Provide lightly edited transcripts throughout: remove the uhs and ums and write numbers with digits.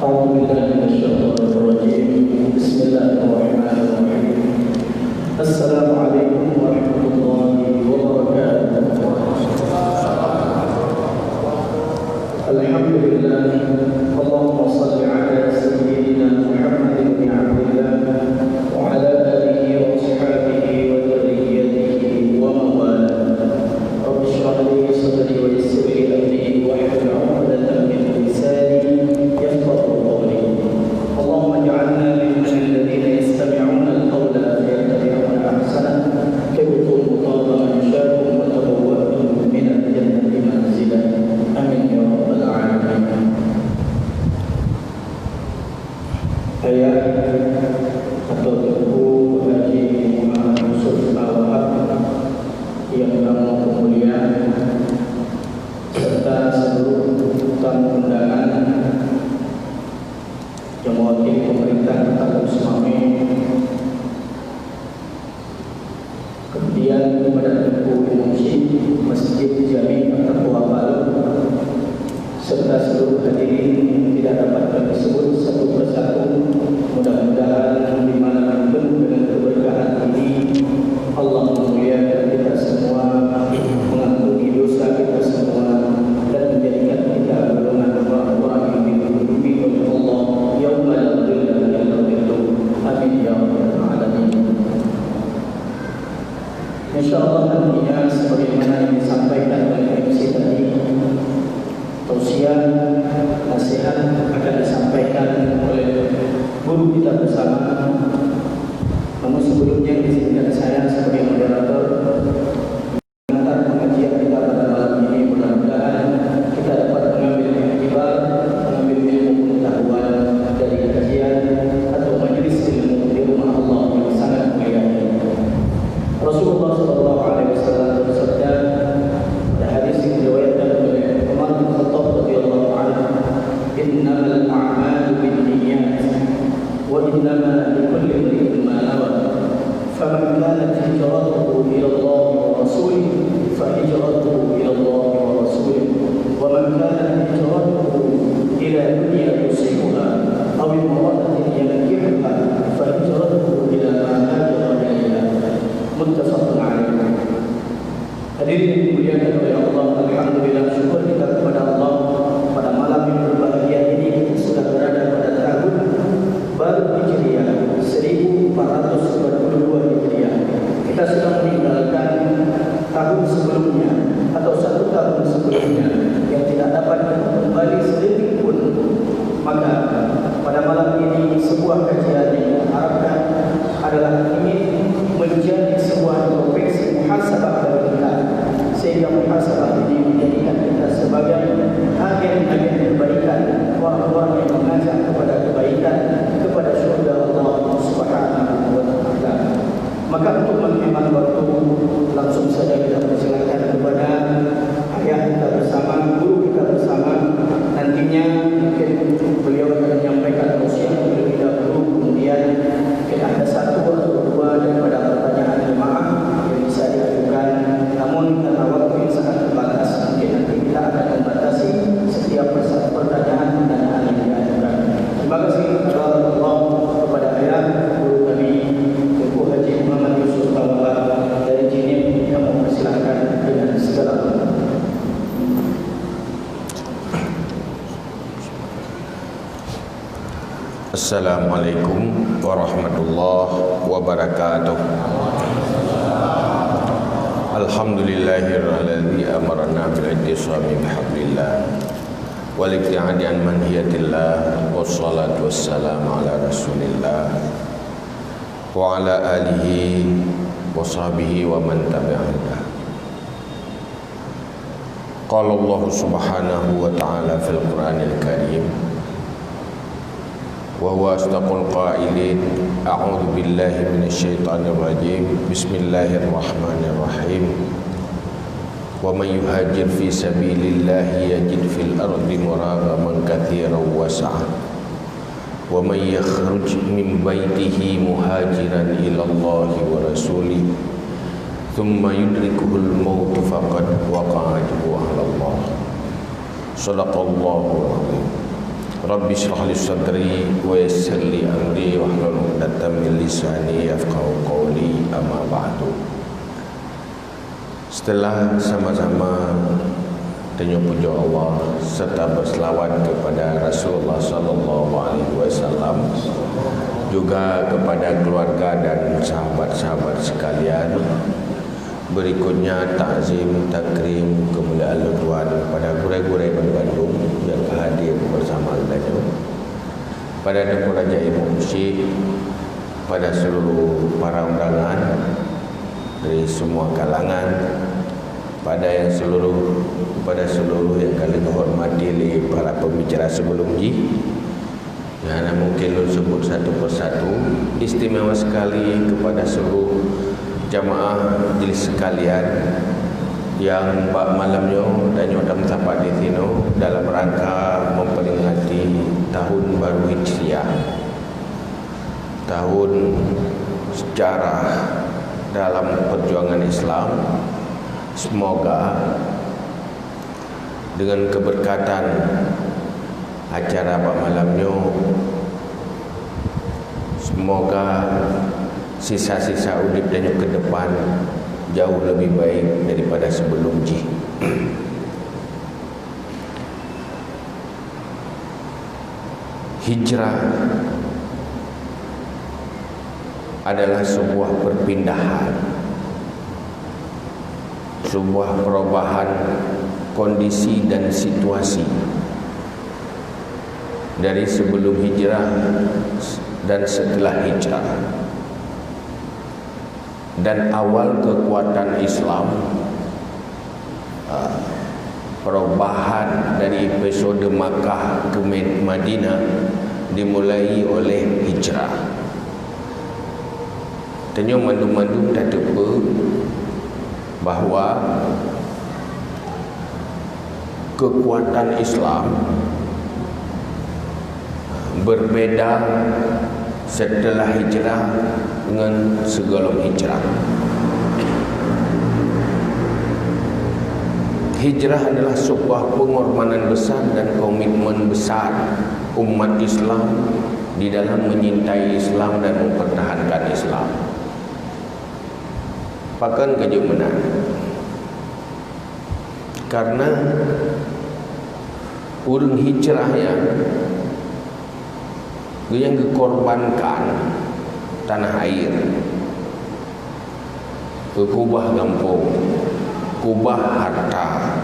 أعوذ بالله من الشيطان الرجيم. بسم الله الرحمن الرحيم. السلام عليكم ورحمة الله وبركاته. الحمد لله. اللهم صل على سيدنا محمد بن عبد الله وعلى آله وأصحابه وذريته ومن والاه. رب اشرح لي صدري ويسر لي أمري واحلل عقدة من لساني يفقهوا قولي. اللهم اجعلنا ممن الذين يستمعون القول فيتبعون أحسنه كبتم طاب منشاكم وتبوأتم من الجنة منزلا. آمين يا رب العالمين. Saya atau Tuku Haji Muhammad Yusuf Al-Wahab yang dalam kemuliaan serta seluruh tamu undangan yang mewakili pemerintah Kota Usmami, kemudian kepada Tuku Pengungsi Masjid Jami At-Taqwa Palu, serta seluruh hadirin yang tidak dapat kami sebut satu persatu. Mudah-mudahan di mana pun dengan keberkahan ini Allah memuliakan kita semua, mengampuni dosa kita semua, dan menjadikan kita golongan orang-orang yang dilindungi oleh Allah yauma la dhilla illa dhilluh. Amin ya rabbal alamin. Insyaallah nantinya sebagaimana yang disampaikan oleh MC tadi, tausiah nasihat akan disampaikan oleh guru kita bersama. Namun sebelumnya izinkan saya sebagai moderator mengantar pengajian kita pada malam ini. Mudah-mudahan kita dapat mengambil iktibar, mengambil ilmu pengetahuan dari kajian atau majelis ilmu di rumah Allah yang sangat mulia ini. Rasulullah SAW bersabda pada hadis yang diriwayatkan oleh Umar bin Khattab radhiyallahu anhu, "Innamal a'malu binniyat wa innama likulli imrin ma nawa. Faman kanat hijratuhu ila Allah wa rasulihi fa hijratuhu ila Allah wa rasulihi wa man kanat hijratuhu ila dunya yusibuha aw imra'atin yankihuha fa hijratuhu ila ma hajara ilayha." Muttafaqun alaih. Hadirin yang dimuliakan oleh Allah, alhamdulillah, syukur kita kepada Allah pada malam yang berbahagia ini. Kita sudah berada pada tahun baru Hijriah 1442 Hijriah. Kita sudah meninggalkan tahun sebelumnya atau satu tahun sebelumnya yang tidak dapat kembali sedetik pun. Maka pada malam ini sebuah kajian yang diharapkan adalah ingin menjadi sebuah introspeksi muhasabah bagi kita, sehingga muhasabah ini menjadikan kita sebagai agen-agen kebaikan, orang-orang yang mengajak kepada kebaikan, kepada syurga Allah Subhanahu wa taala. Maka untuk menghemat waktu, langsung saja kita persilakan kepada ayah kita bersama, guru kita bersama. Nantinya mungkin beliau akan menyampaikan tausiah terlebih dahulu, kemudian mungkin ada satu atau dua daripada pertanyaan jemaah yang bisa diajukan. Namun karena waktu yang sangat terbatas, mungkin nanti kita akan membatasi setiap pertanyaan yang diajukan. Terima kasih kepada Allah, kepada ayah guru kami Tuku Haji Muhammad Yusuf Al-Wahab dari Jinim, yang mempersilahkan dengan segala hormat. Assalamualaikum warahmatullahi wabarakatuh. Alhamdulillahirrahmanirrahim. Amarna bil-i'tisami bihablillah wal ibtiadi an manhiyatillah, wassalatu wassalamu ala rasulillah wa ala alihi wa sahbihi wa man tabi'ahu. Qala Allah subhanahu wa ta'ala fil Qur'anil Karim, wa huwa asdaqul qailin, a'udzu billahi minasyaitonir rajim, bismillahirrahmanirrahim. Wa man yuhajir fi sabilillahi yajid fil ardi muragaman katsiran wa sa'ah. Wa man yakhruj min baitihi muhajiran ila Allahi wa rasulihi thumma yudrikuhul maut faqad waqa'a ajruhu 'ala Allah. Shadaqallahu 'azim. Rabbi shrah li sadri wa yassir li amri wahlul 'uqdatam min lisani yafqahu qawli, amma ba'du. Setelah sama-sama tanya puja Allah serta berselawat kepada Rasulullah sallallahu alaihi wasallam, juga kepada keluarga dan sahabat-sahabat sekalian, berikutnya takzim takrim kemuliaan Tuhan pada gurau-gurau Bandung yang hadir bersama kita, pada Depot Raja Imam Syekh, pada seluruh para undangan dari semua kalangan, pada seluruh yang kami hormati oleh para pembicara sebelum ini. Yang mungkin lu sebut satu persatu. Istimewa sekali kepada seluruh jamaah majlis sekalian yang malamnya dan nyodam sampai di sini dalam rangka memperingati tahun baru Hijriah, tahun sejarah dalam perjuangan Islam. Semoga dengan keberkatan acara pada malamnya, semoga sisa-sisa udip dan ke depan jauh lebih baik daripada sebelum ji. Hijrah adalah sebuah perpindahan, sebuah perubahan kondisi dan situasi dari sebelum hijrah dan setelah hijrah. Dan awal kekuatan Islam, perubahan dari episode Makkah ke Madinah dimulai oleh hijrah. Tanya mandu-mandu tak terpa bahawa kekuatan Islam berbeda setelah hijrah dengan sebelum hijrah. Hijrah adalah sebuah pengorbanan besar dan komitmen besar umat Islam di dalam menyintai Islam dan mempertahankan Islam. Pakan kerja benar, karena urang hijrah yang dikorbankan tanah air, kubah kampung, kubah harta,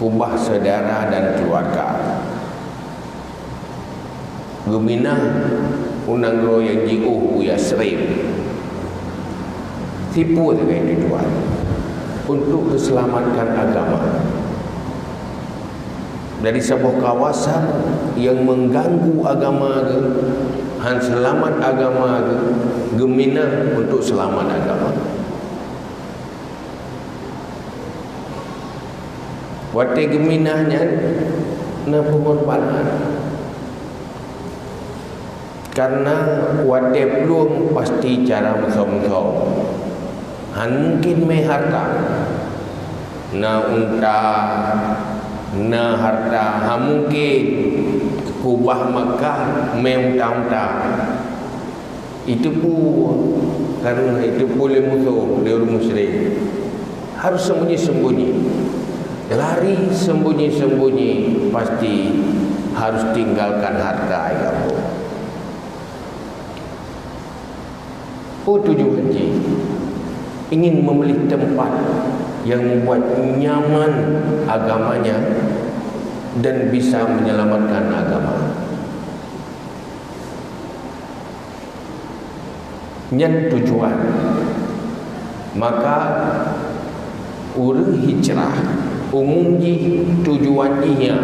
kubah saudara dan keluarga. Gemina unang royang jiuh uya serib, tipu dengan tujuan untuk keselamatan agama dari sebuah kawasan yang mengganggu agama ke, han selamat agama ke, gemina untuk selamat agama. Wate geminahnya na pengorbanan, karena wate belum pasti cara mesom-mesom. Han mungkin me harta, na unta, na harta, ha mungkin kubah Makkah me unta-unta. Itu pun karena itu boleh musuh dia orang musyrik. Harus sembunyi-sembunyi, lari sembunyi-sembunyi, pasti harus tinggalkan harta kamu. Oh, tujuan haji ingin memilih tempat yang membuat nyaman agamanya dan bisa menyelamatkan agama. Yang tujuan, maka urang hijrah umumnya tujuannya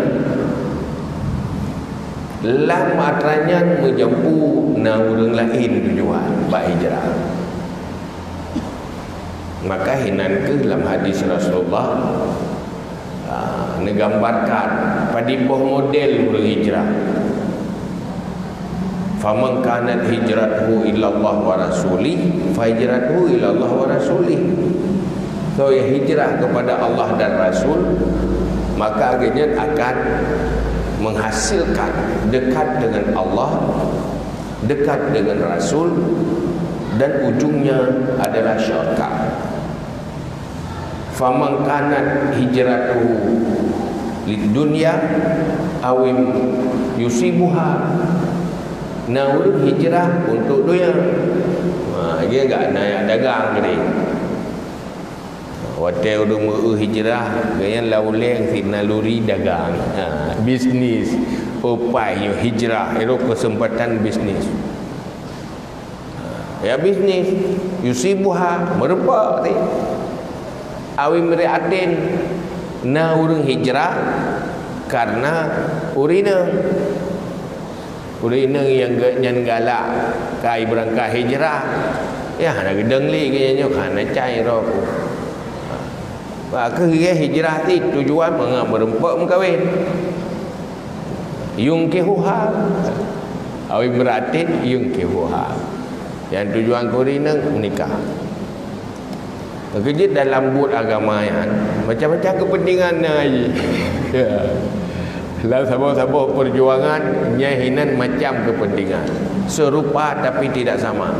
lah matranya menjampu na urang lain tujuan ba hijrah. Maka hinan ke dalam hadis Rasulullah menggambarkan pada buah model urang hijrah. Faman kanat hijratuhu ila Allah wa rasulih fa hijratuhu ila Allah wa rasulih. So ya hijrah kepada Allah dan Rasul, maka akhirnya akan menghasilkan dekat dengan Allah, dekat dengan Rasul, dan ujungnya adalah syurga. Faman kanat hijratuhu lidunya awim yusibuha, naurun hijrah untuk dunia. Dia enggak nak dagang ni. Hotel rumah hijrah gaya lauleng si naluri dagang. Bisnis upai hijrah itu kesempatan bisnis. Ya bisnis yusibuha merupa ni. Awi meriatin na urang hijrah karena urina yang galak kai berangkat hijrah ya nak gedeng li kayaknya kana cai ro ba ke hijrah ti tujuan manga berempak mengkawin yungkihuha awi meratin yungkihuha yang tujuan kurina menikah. Kerja dalam bud agama yang macam-macam kepentingannya aja. Ya. Dalam sabar-sabar perjuangan nyahinan macam kepentingan. Serupa tapi tidak sama.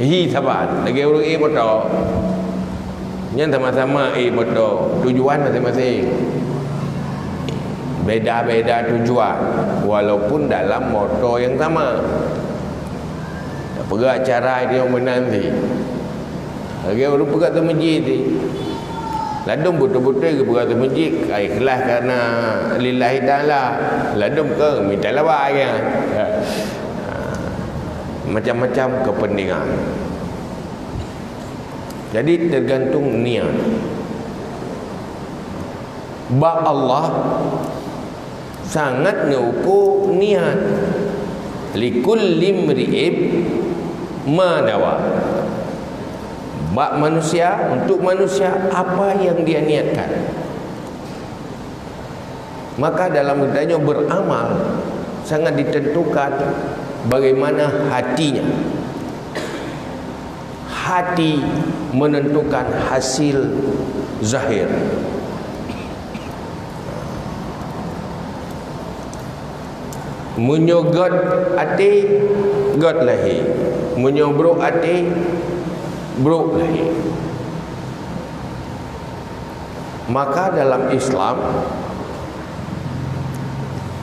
Hi sabar. Lagi orang betul. Yang sama-sama betul. Tujuan masing-masing. Beda-beda tujuan walaupun dalam moto yang sama. Pergi acara dia menanti. Lagi orang pergi ke masjid ni. Ladum betul-betul ke pergi ke masjid. Ikhlas kerana lillahi ta'ala. Ladum ke minta lawak kan. Macam-macam kepentingan. Jadi tergantung niat. Bak Allah sangat ngukur niat. Likulli mri'ib ma nawa. Bak manusia, untuk manusia apa yang dia niatkan. Maka dalam adanya beramal sangat ditentukan bagaimana hatinya. Hati menentukan hasil zahir. Menyogot hati, got lahir. Menyobrok hati, brok lahir. Maka dalam Islam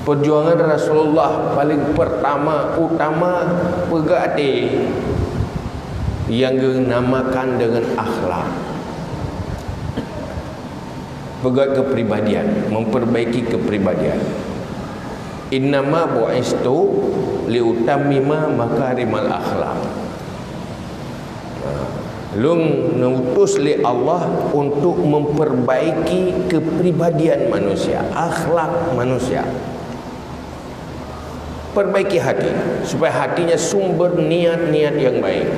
perjuangan Rasulullah paling pertama utama pegati yang dinamakan dengan akhlak. Pegat kepribadian, memperbaiki kepribadian. Innama bu'istu liutammima makarimal akhlak. Lung nutus li Allah untuk memperbaiki kepribadian manusia, akhlak manusia. Perbaiki hati supaya hatinya sumber niat-niat yang baik.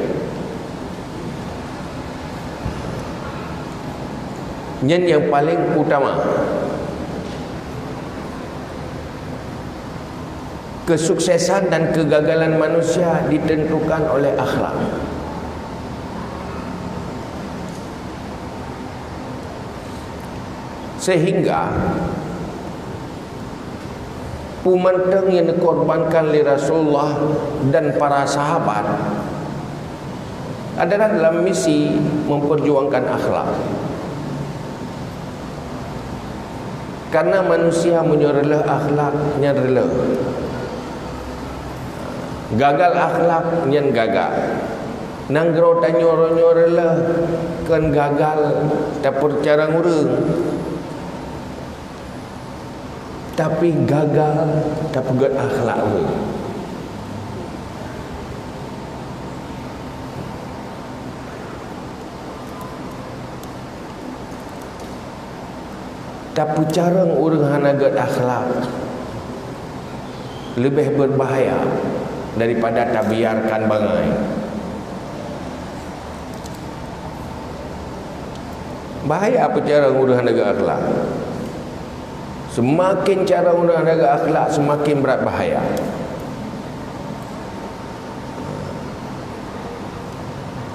Yang paling utama, kesuksesan dan kegagalan manusia ditentukan oleh akhlak. Sehingga pemantang yang dikorbankan oleh Rasulullah dan para sahabat adalah dalam misi memperjuangkan akhlak. Karena manusia menyerelah akhlaknya rela. Gagal akhlaknya gagal. Nanggro tanyo-nyorela kan gagal dapur cara ngurung. Tapi gagal tak pegat akhlak we. Tapi cara orang hanagat akhlak lebih berbahaya daripada tak biarkan bangai. Bahaya apa cara orang hanagat akhlak? Semakin cara orang jaga akhlak semakin berat bahaya.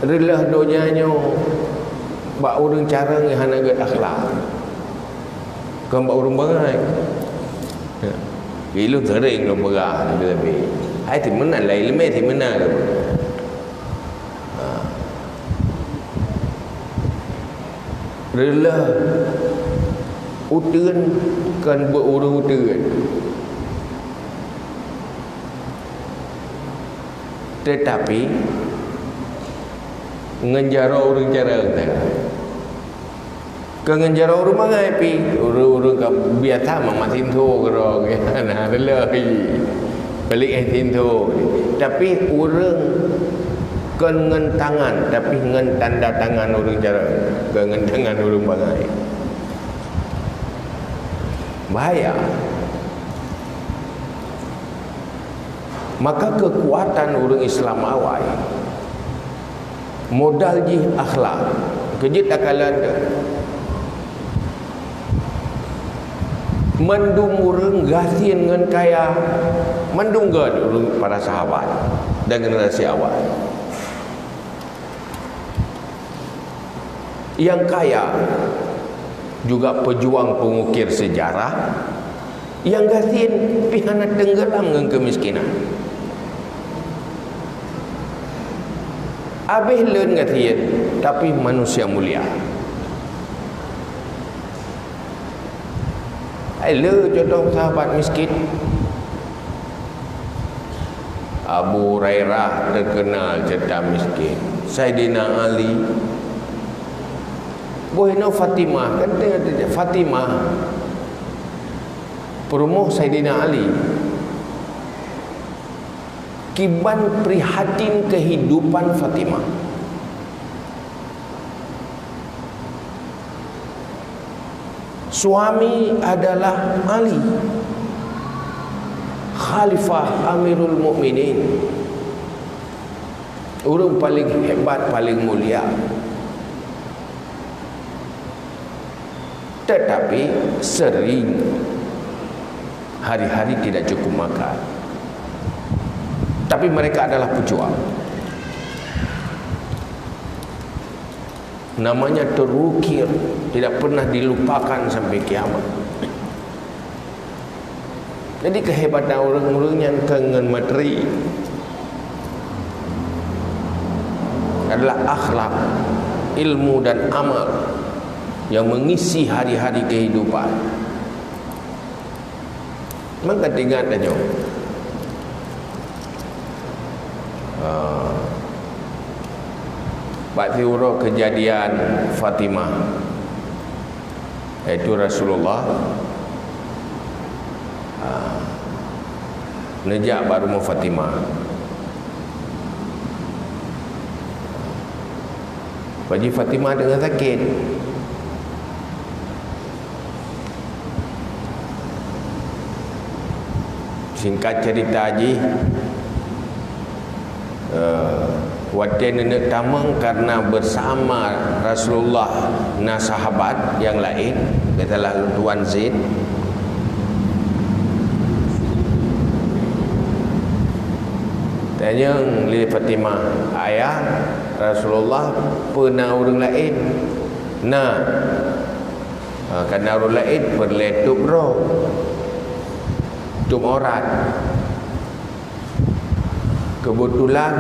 Relah donyanya bak orang cara yang hanagat akhlak. Kan bak orang bangai. Ilu tering lo berah lebih. Hai ti mana lah ilmu ti mana lo. Rela utun kan berurang utun. Tetapi ngenjara orang cara tak. Kengenjara orang mangai pi orang ka biasa mamatin tu kero nah rela balik tin tu. Tapi orang kan ngen tangan tapi ngen tanda tangan orang cara ngen tangan orang mangai. Bahaya. Maka kekuatan orang Islam awal modal ji akhlak kejit akalan mendung orang gasin dengan kaya mendung gad orang para sahabat dan generasi awal yang kaya juga pejuang pengukir sejarah yang gasin pihana tenggelam dengan kemiskinan. Abih leun ngatian tapi manusia mulia. Le contoh sahabat miskin. Abu Hurairah terkenal cerita miskin. Saidina Ali. Bohno Fatimah kan Fatimah. Perumoh Saidina Ali. Kiban prihatin kehidupan Fatimah. Suami adalah Ali, Khalifah Amirul Mukminin, orang paling hebat, paling mulia. Tetapi sering hari-hari tidak cukup makan. Tapi mereka adalah pejuang. Namanya terukir, tidak pernah dilupakan sampai kiamat. Jadi kehebatan orang-orang yang kangen materi adalah akhlak, ilmu dan amal yang mengisi hari-hari kehidupan. Maka ingat aja. Waktu kejadian Fatimah, iaitu Rasulullah nejak baru mau Fatimah. Bagi Fatimah dengan sakit. Singkat cerita haji, waktu nenek tamang karena bersama Rasulullah dan sahabat yang lain, katalah Tuan Zaid. Tanya li Fatimah, ayah Rasulullah pernah orang lain. Nah, karena orang lain berletup roh, tum orat. Kebetulan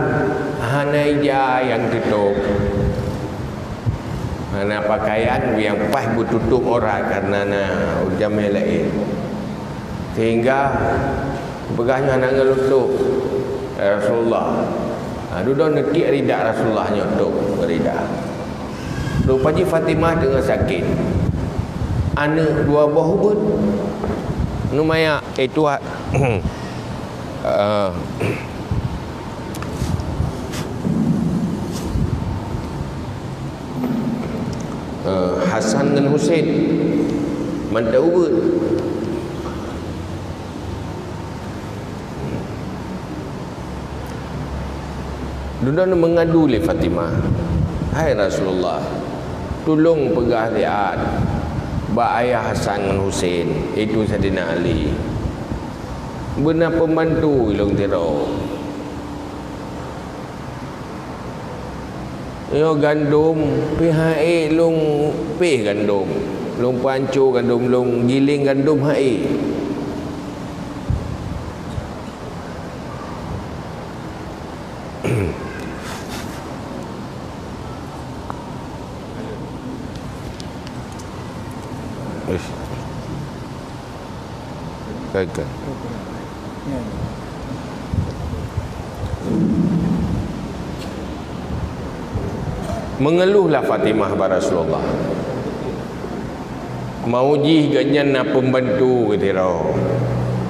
hanaija yang tutup, hana pakaian yang pas bertutup orang karena ujam lain, sehingga begahnya nak ngelutuk Rasulullah. Duduk netik ridak Rasulullah nyotok ridak. Rupanya Fatimah dengan sakit. Anak dua buah hubud. Numaya itu Hasan dan Husain mantau hubud. Duduk mengadu oleh Fatimah, hai Rasulullah, tolong pegah lihat bak ayah Hasan dan Husain, itu Saidina Ali, benar pembantu ilung tiro. Yo gandum PHE lung P gandum, lung pancu gandum, lung giling gandum HE. Gagal. Mengeluhlah Fatimah pada Rasulullah. Mau jih ganyan na pembantu kata roh.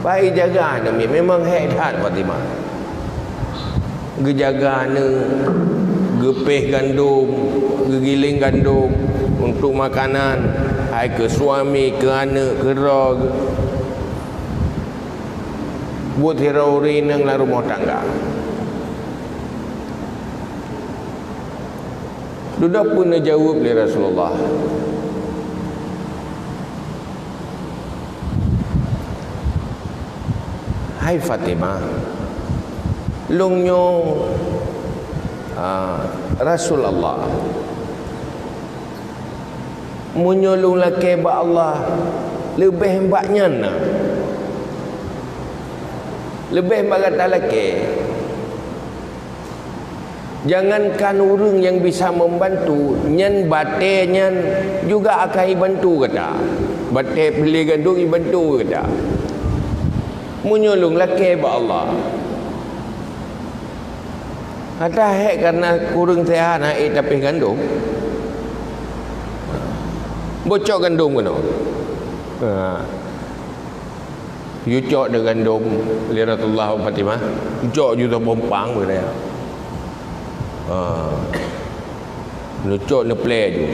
Baik jaga demi memang hebat Fatimah. Gejaga ne gepeh gandum, gegiling gandum untuk makanan, hai ke suami, ke anak, ke roh. Buat hirau-ri nang la rumah tangga. Dudak pun dia jawab oleh Rasulullah. Hai Fatimah, lungnyo Rasulullah menyolong laki ba Allah lebih hebatnya na. Lebih hebat kata laki. Jangankan orang yang bisa membantu, nyan bate nyan juga akan bantu kata. Bate beli gandung bantu kata. Menyolong laki ba Allah. Kata hek karena kurang sehat naik tapi gandum. Bocok gandum kena. You cok de gandum li Rasulullah Fatimah. Cok juga pompang dia. Cok ne play ju.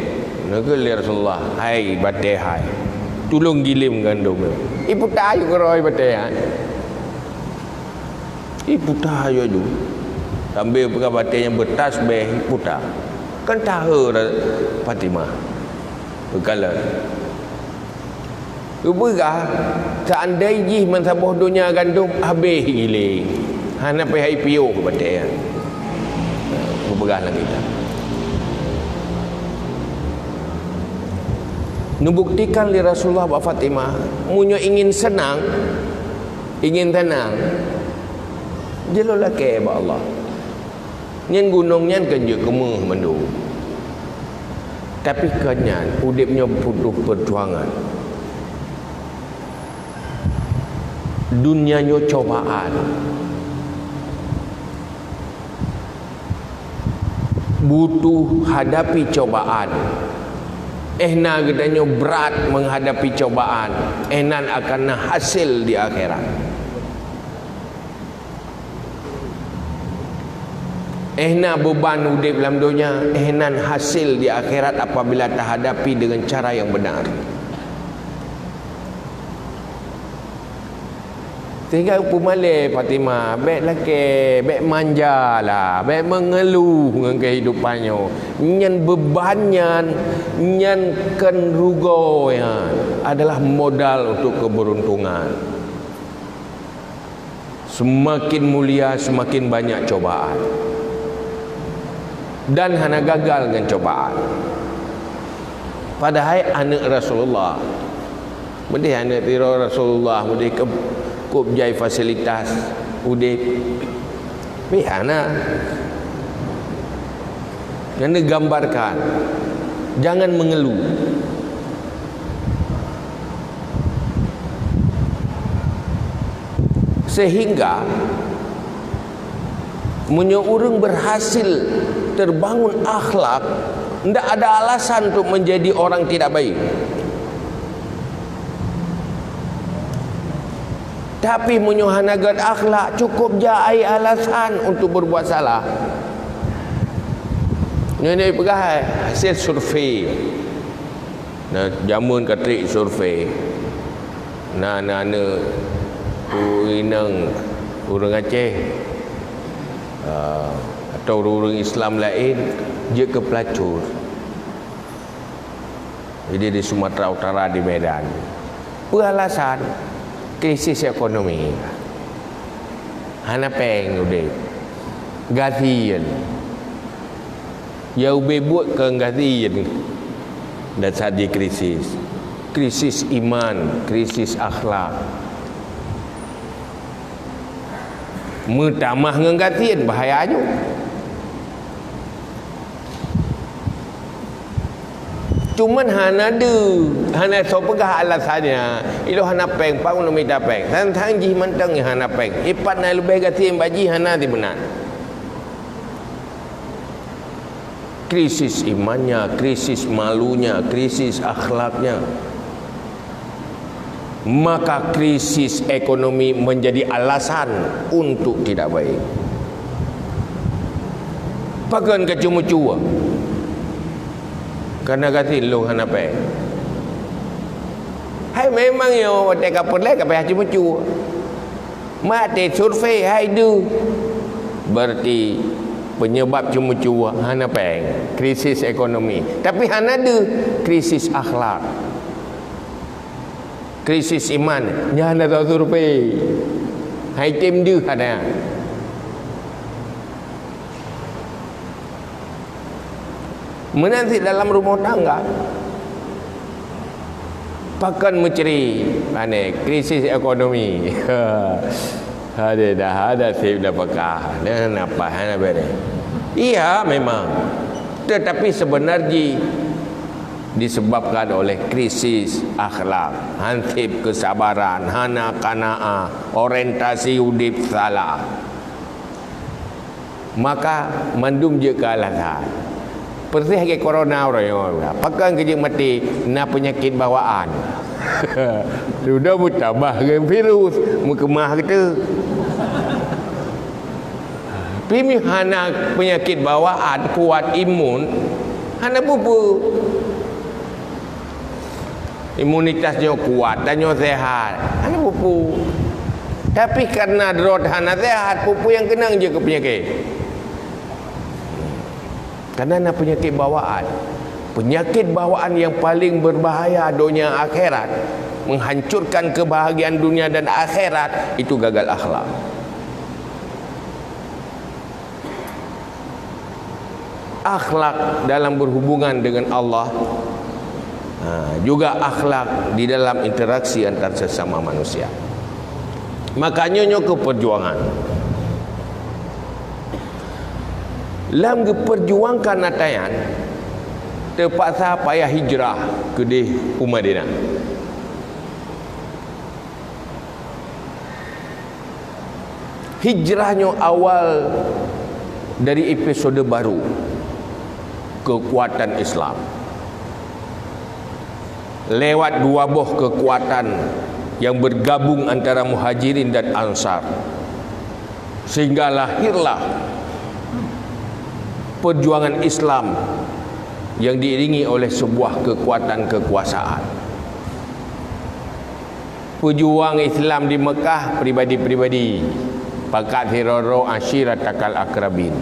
Naga li Rasulullah, hai bate hai. Tolong gilim gandum. Ibu tahu keroi bate hai. Ibu tahu ju. Sambil pegang bate yang betas beh putar. Kan tahu Fatimah. Berkala Ubegah seandainya mensabah dunia gandum habis giling. Hana pai IPO batai. Ubegah lagi kita. Membuktikan li Rasulullah wa Fatimah munyo ingin senang, ingin tenang. Jelolah ke ba Allah. Nyen gunung nyen kenje kemeh mendu. Tapi kenyan udipnya butuh perjuangan. Dunianya cobaan. Butuh hadapi cobaan. Ehna gedanya berat menghadapi cobaan. Ehnan akan hasil di akhirat. Ehna beban udip dalam dunia, ehnan hasil di akhirat apabila terhadapi dengan cara yang benar. Sehingga upumale Fatimah, baik laki, baik manja lah, baik mengeluh dengan kehidupannya. Nyan bebannya, nyan kenrugo ya, adalah modal untuk keberuntungan. Semakin mulia, semakin banyak cobaan. Dan hana gagal dengan cobaan. Padahal anak Rasulullah, mesti anak tiro Rasulullah, mesti kubjai fasilitas udip pihana yang digambarkan. Jangan mengeluh. Sehingga orang berhasil terbangun akhlak, tidak ada alasan untuk menjadi orang tidak baik. Tapi menyuhanagat akhlak cukup jai alasan untuk berbuat salah. Ini pegang hasil survei. Nah, jamun katrik survei. Nah, inang orang Aceh atau orang Islam lain dia ke pelacur. Jadi di Sumatera Utara, di Medan. Beralasan krisis ekonomi. Hana peng udah gatian. Jauh bebut ke gatian. Dan saat di krisis. Krisis iman, krisis akhlak. Mutamah ngengkatin bahayanya. Cuman hana so pegah alasannya ilo hana peng pang no mita peng tang ji mantang hana peng ipat na lebih gatin baji hana di benar. Krisis imannya, krisis malunya, krisis akhlaknya. Maka krisis ekonomi menjadi alasan untuk tidak baik. Pakan kecuma-cuma karena kata lo hana pe. Hai memang yo teka perle ka pe cuma-cuma. Mate survei hai du. Berarti penyebab cuma-cuma hana peng, krisis ekonomi. Tapi hana de krisis akhlak, krisis iman. Jangan tahu survei. Hai tim de ada. Menanti dalam rumah tangga pakan menceri krisis ekonomi. Ada sih dah pakah dan apa hana bere. Iya memang, tetapi sebenarnya disebabkan oleh krisis akhlak, hansip kesabaran, hana qanaah, orientasi hidup salah. Maka mandum je ke alasan. Pertih ke corona orang pakai kerja mati na penyakit bawaan. Sudah bertambah dengan virus mukemah kita. Pimi hana penyakit bawaan kuat imun hana bubu. Imunitasnya kuat dan sehat. Hana bubu. Tapi karena drot hana sehat pupu yang kenang je ke penyakit. Karena nak penyakit bawaan. Penyakit bawaan yang paling berbahaya dunia akhirat, menghancurkan kebahagiaan dunia dan akhirat, itu gagal akhlak. Akhlak dalam berhubungan dengan Allah, juga akhlak di dalam interaksi antar sesama manusia. Makanya ke perjuangan. Lam perjuangkan natayan terpaksa payah hijrah ke di Madinah. Hijrahnya awal dari episode baru kekuatan Islam. Lewat dua buah kekuatan yang bergabung antara Muhajirin dan Ansar, sehingga lahirlah perjuangan Islam yang diiringi oleh sebuah kekuatan kekuasaan. Pejuang Islam di Mekah pribadi-pribadi, pakat hiroro ashiratakal akrabin.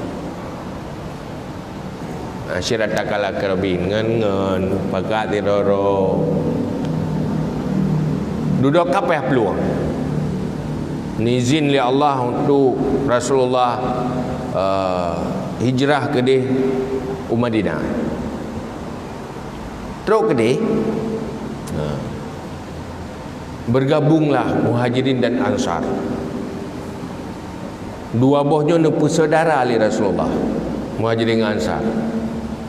Ashiratakal akrabin ngen pakat hiroro. Duduk apa peluang? Nizin li Allah untuk Rasulullah hijrah ke di Madinah. Terus ke di bergabunglah Muhajirin dan Ansar. Dua bohnya ni persaudaraan ali Rasulullah, Muhajirin dan Ansar.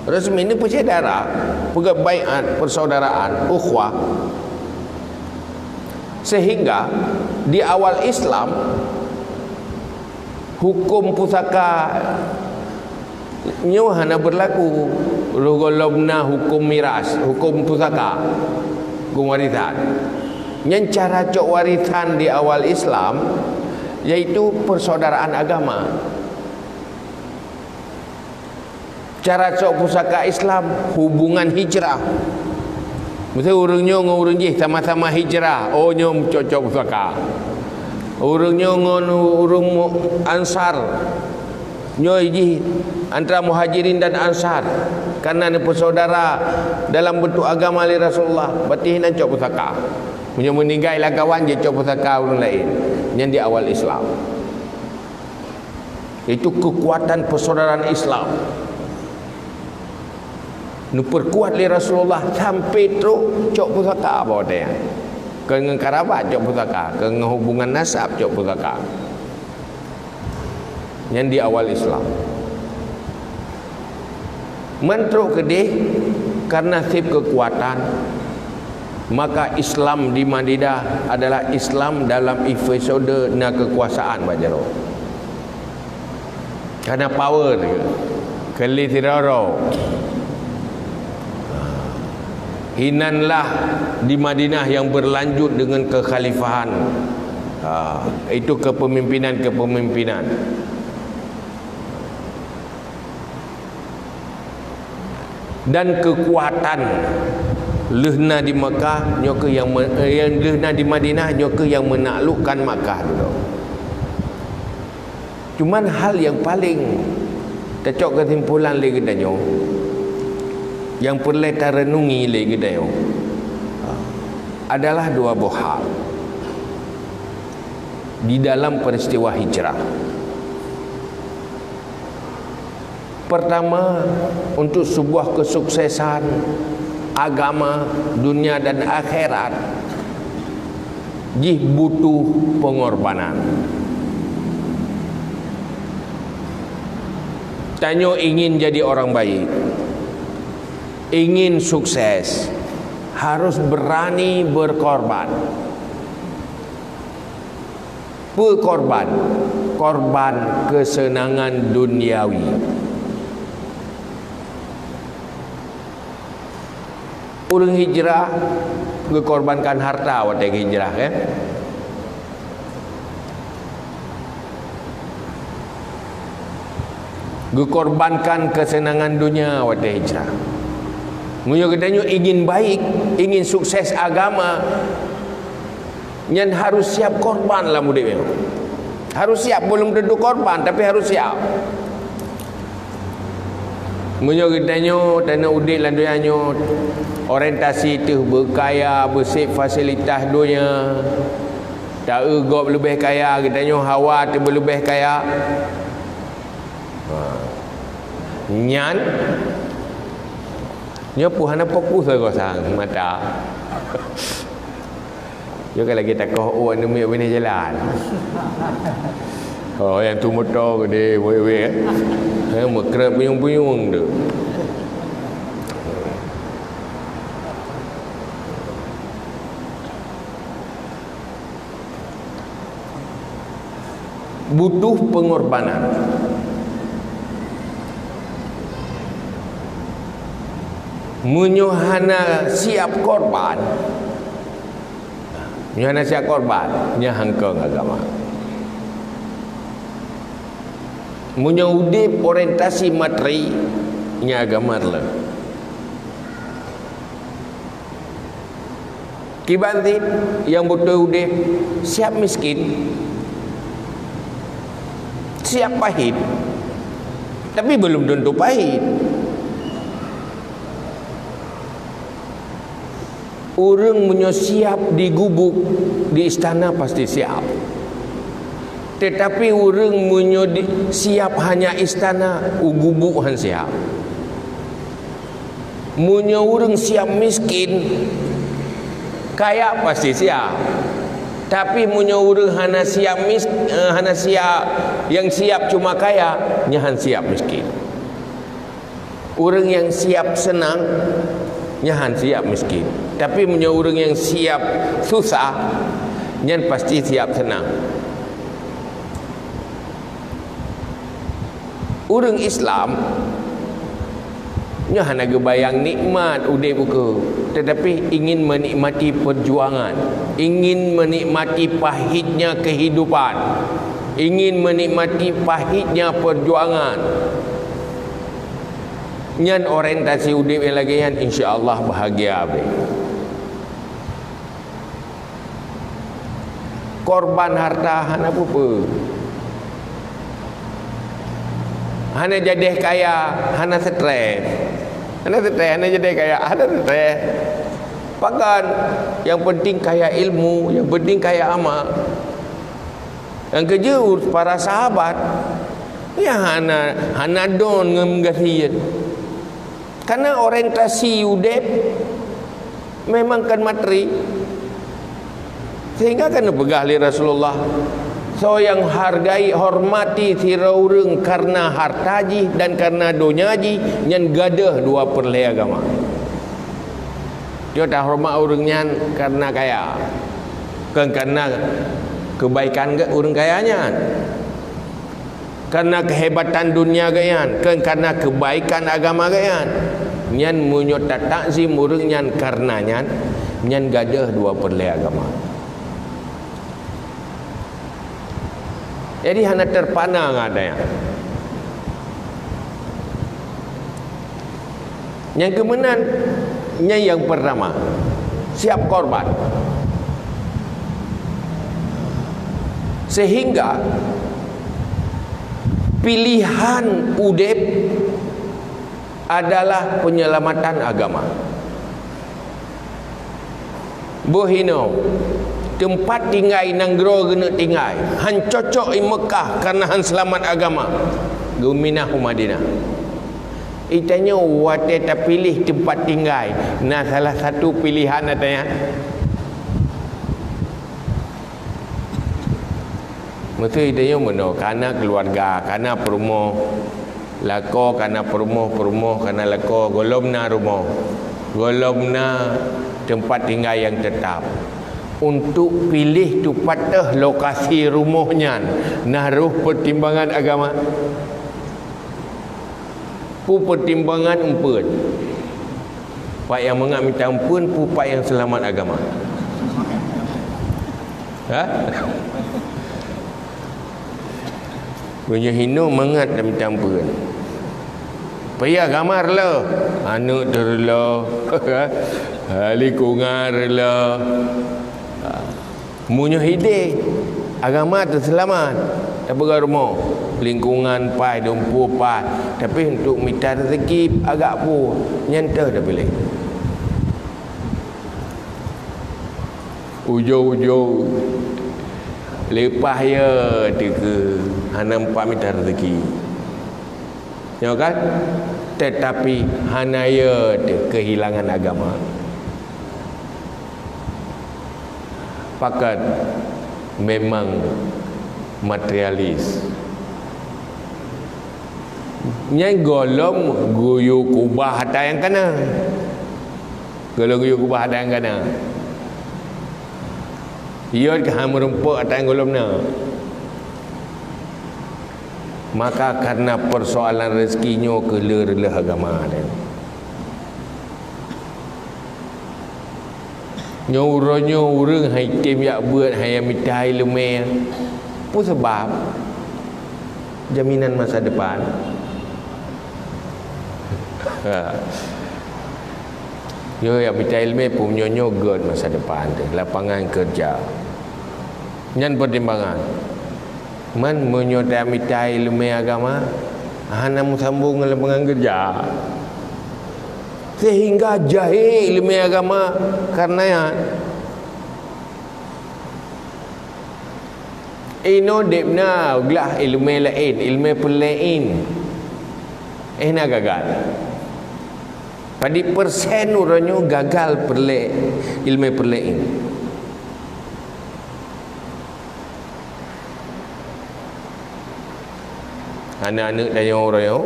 Resmi ni persaudaraan, baiat persaudaraan, ukhuwah. Sehingga di awal Islam hukum pusaka hana berlaku. Rugolobna hukum miras, hukum pusaka, hukum warisan. Yang cara cok warisan di awal Islam yaitu persaudaraan agama. Cara cok pusaka Islam hubungan hijrah. Mesti urungnya ngurung je sama-sama hijrah. Oh nyom cocok pusaka. Urungnya urung Ansar. Nyoi ji antara Muhajirin dan Ansar karena ni bersaudara dalam bentuk agama li Rasulullah. Berarti nak cok pusaka. Punya meninggal lah kawan je cok pusaka orang lain. Yang di awal Islam. Itu kekuatan persaudaraan Islam. Nu perkuat li Rasulullah sampai teruk cok pusaka apa dia. Dengan kerabat cok pusaka, dengan hubungan nasab cok pusaka. yang di awal Islam. Mentruk kedih karena sip kekuatan, maka Islam di Madinah adalah Islam dalam episode na kekuasaan bajaro. Karena power dia. Kali tiraro. Hinanlah di Madinah yang berlanjut dengan kekhalifahan. Itu kepemimpinan. Dan kekuatan lehna di Makkah nyoke yang lehna di Madinah nyoke yang menaklukkan Makkah dulu. Cuman hal yang paling tercok kesimpulan lagi danyo, yang perlu kita renungi lagi danyo, adalah dua buah hal di dalam peristiwa hijrah. Pertama, untuk sebuah kesuksesan agama, dunia dan akhirat, jih butuh pengorbanan. Tanyo ingin jadi orang baik, ingin sukses, harus berani berkorban. Korban kesenangan duniawi. Orang hijrah berkorbankan harta waktu hijrah kan. Berkorbankan kesenangan dunia waktu hijrah. Munyo katanya ingin baik, ingin sukses agama, nyan harus siap korban lah mudik. Harus siap, belum tentu korban tapi harus siap. Munyo katanya tanah udik landuannya orientasi tu berkaya, bersih fasilitas dunia, tak egop lebih kaya, katanya hawa tu lebih kaya. Nyan nyopu hana fokus lah kau sang mata. Yo kalau kita kau demi bini jalan. Oh yang tu motor gede, we mekrep puyung-puyung tu. Butuh pengorbanan. Munyohana siap korban, munyohana siap korban, nya hangkeng agama. Munyo udip orientasi materi, nya agama lah. Kibantit yang butuh udip siap miskin, siap pahit, tapi belum tentu pahit. Orang punya siap di gubuk di istana pasti siap. Tetapi orang punya siap hanya istana, gubuk han siap. Punya orang siap miskin, kaya pasti siap. Tapi punya orang hana siap yang siap cuma kaya, nyahan siap miskin. Orang yang siap senang, nyahan siap miskin. Tapi punya orang yang siap susah, nyan pasti siap senang. Orang Islam nyahan aga bayang nikmat udai buka, tetapi ingin menikmati perjuangan, ingin menikmati pahitnya kehidupan, ingin menikmati pahitnya perjuangan. Nyan orientasi udip lagi yan, insya-Allah bahagia be. Korban harta hana apa? Hana jadi kaya, hana stres. Hana jadi kaya, hana stres. Pakan yang penting kaya ilmu, yang penting kaya amal. Yang kerja para sahabat, ya hana don ngemgasian. Karena orientasi udip memang kan materi. Sehingga kan pegah li Rasulullah So yang hargai hormati sira urang karena hartaji dan karena donyaji nyan gadah 2/4 agama. Dia tak hormat urang nyan karena kaya. Kan karena kebaikan ke urang kayanya. Karena kehebatan dunia gayan, kan karena kebaikan agama gayan. Nyan munyo takzim urang nyan karena nyan gadah 2/4 agama. Jadi hanya terpana ngadanya. Yang kemudian yang pertama siap korban. Sehingga pilihan udep adalah penyelamatan agama. Bohino tempat tinggal nanggro gena tinggal han cocok di Mekah karena han selamat agama Guminah Madinah. Itanya wate tak pilih tempat tinggal. Nah salah satu pilihan katanya. Mesti itanya mana karena keluarga, karena perumoh lako, karena perumoh karena lako golomna rumah. Golomna tempat tinggal yang tetap. Untuk pilih tu patah lokasi rumahnya naruh pertimbangan agama pu pertimbangan umpun pak yang mengambil ampun pu pak yang selamat agama punya hino mengat dan minta ampun payah gamar lah anu terlah halikungar lah munyo hide agama terselamat tak bergarmo lingkungan pai dompu pai tapi untuk minta rezeki agak pu nyanta dah boleh ujo-ujo lepas ya tiga hana empat minta rezeki ya kan tetapi hana ya kehilangan agama pakat memang materialis nyai golong guyu kubah ada yang kena golong guyu kubah ada yang kena ia keham merumpuk ada yang golongnya maka karena persoalan rezekinya keler-ler agama dia nyuruh urang hai tim yak buat hai mitai lume apa sebab jaminan masa depan yo yak mitai lume punya god masa depan tu lapangan kerja nyan pertimbangan man menyota mitai lume agama hana musambung lapangan kerja sehingga jahil ilmu agama karena ya ino debna gelah ilmu lain ilmu pelain nak gagal pada persen orangnya gagal perle ilmu pelain anak-anak dan orangnya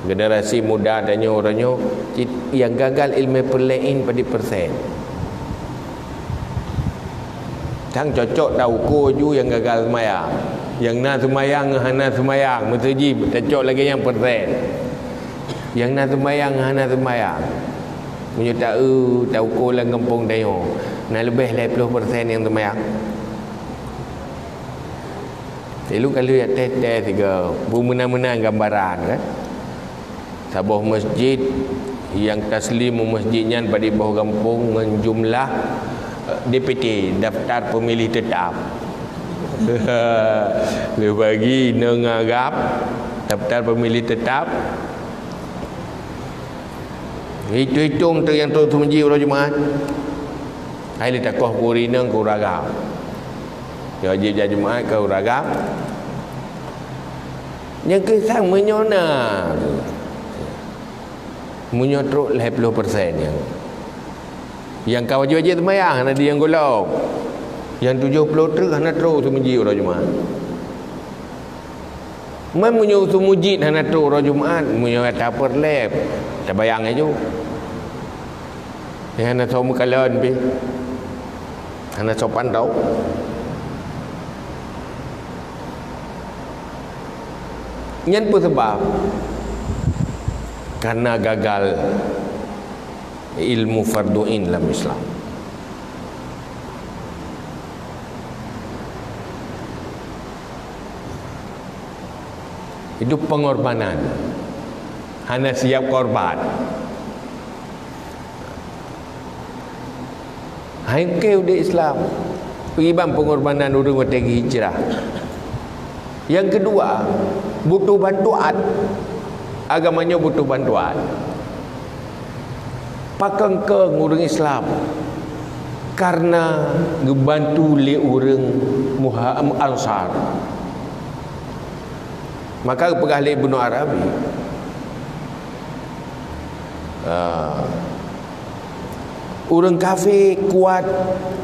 generasi muda dan orangnya yang gagal ilmu perlain pada persen tang cocok tahu koju yang gagal semayang yang nak semayang hana semayang mesti cocok lagi yang persen yang nak semayang hana semayang punya tahu ko lang kampung dayo na lebih 50% yang semayang lu kalau ya teh tiga menang-menang gambaran kan sebuah masjid yang taslim masjidnya pada bawah kampung dengan jumlah DPT daftar pemilih tetap lu bagi nengarap daftar pemilih tetap hitung tu yang tu masjid orang Jumaat hai le takoh kurina ku ragam ya jadi Jumaat ke ragam yang kesang menyona menyotrok 50% yang kau wajib semayang ada yang golong Yang 70 truk hana terus tu muji orang Jumaat. Memunyo tu muji hana terus orang Jumaat, munyo kata perlep. Tak bayang aja. Yang hana tahu mukalan be. Hana sopan tau. Yang pun sebab karena gagal ilmu fardu'in dalam Islam. Itu pengorbanan. Hana siap korban. Hai ke udah Islam. Pergi bang pengorbanan orang bertegi hijrah. Yang kedua, butuh bantuan. Agamanya butuh bantuan. Pakengkeng orang Islam karena ngebantu le orang Muhammad Ansar. Maka pegahli Ibnu Arabi orang kafir kuat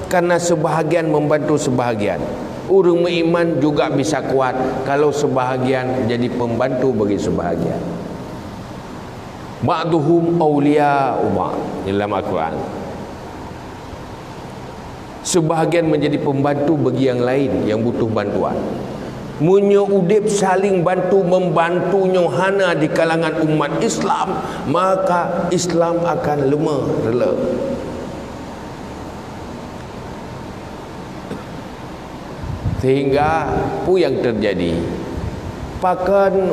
karena sebahagian membantu sebahagian. Orang beriman juga bisa kuat kalau sebahagian jadi pembantu bagi sebahagian. Ba'duhum awliya'u ba'd dalam Al-Quran. Sebahagian menjadi pembantu bagi yang lain yang butuh bantuan. Munyo udip saling bantu membantunya hana di kalangan umat Islam, maka Islam akan lemah rela. Sehingga apa yang terjadi, pakan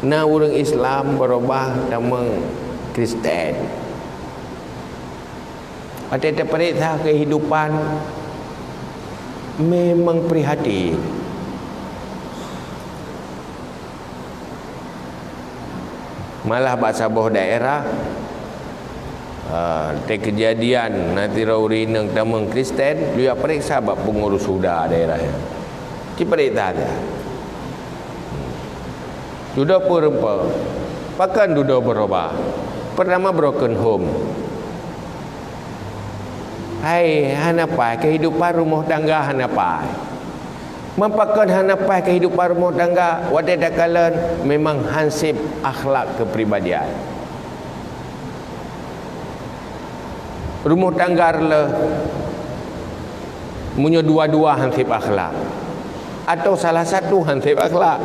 na orang Islam berubah nama Kristen. Ada perintah kehidupan memang prihatin. Malah bahasa bawah daerah kejadian nanti rauri nang tamang Kristen dia periksa bab pengurus sudah daerahnya. Ci periksa dia. Sudah perempa. Pakan sudah berubah. Pertama broken home. Hai hanapai kehidupan rumah tangga hanapai. Mempakan hanapai kehidupan rumah tangga wadai dakalan memang hansip akhlak kepribadian. Rumah tangga le munyo dua-dua hansip akhlak atau salah satu hansip akhlak.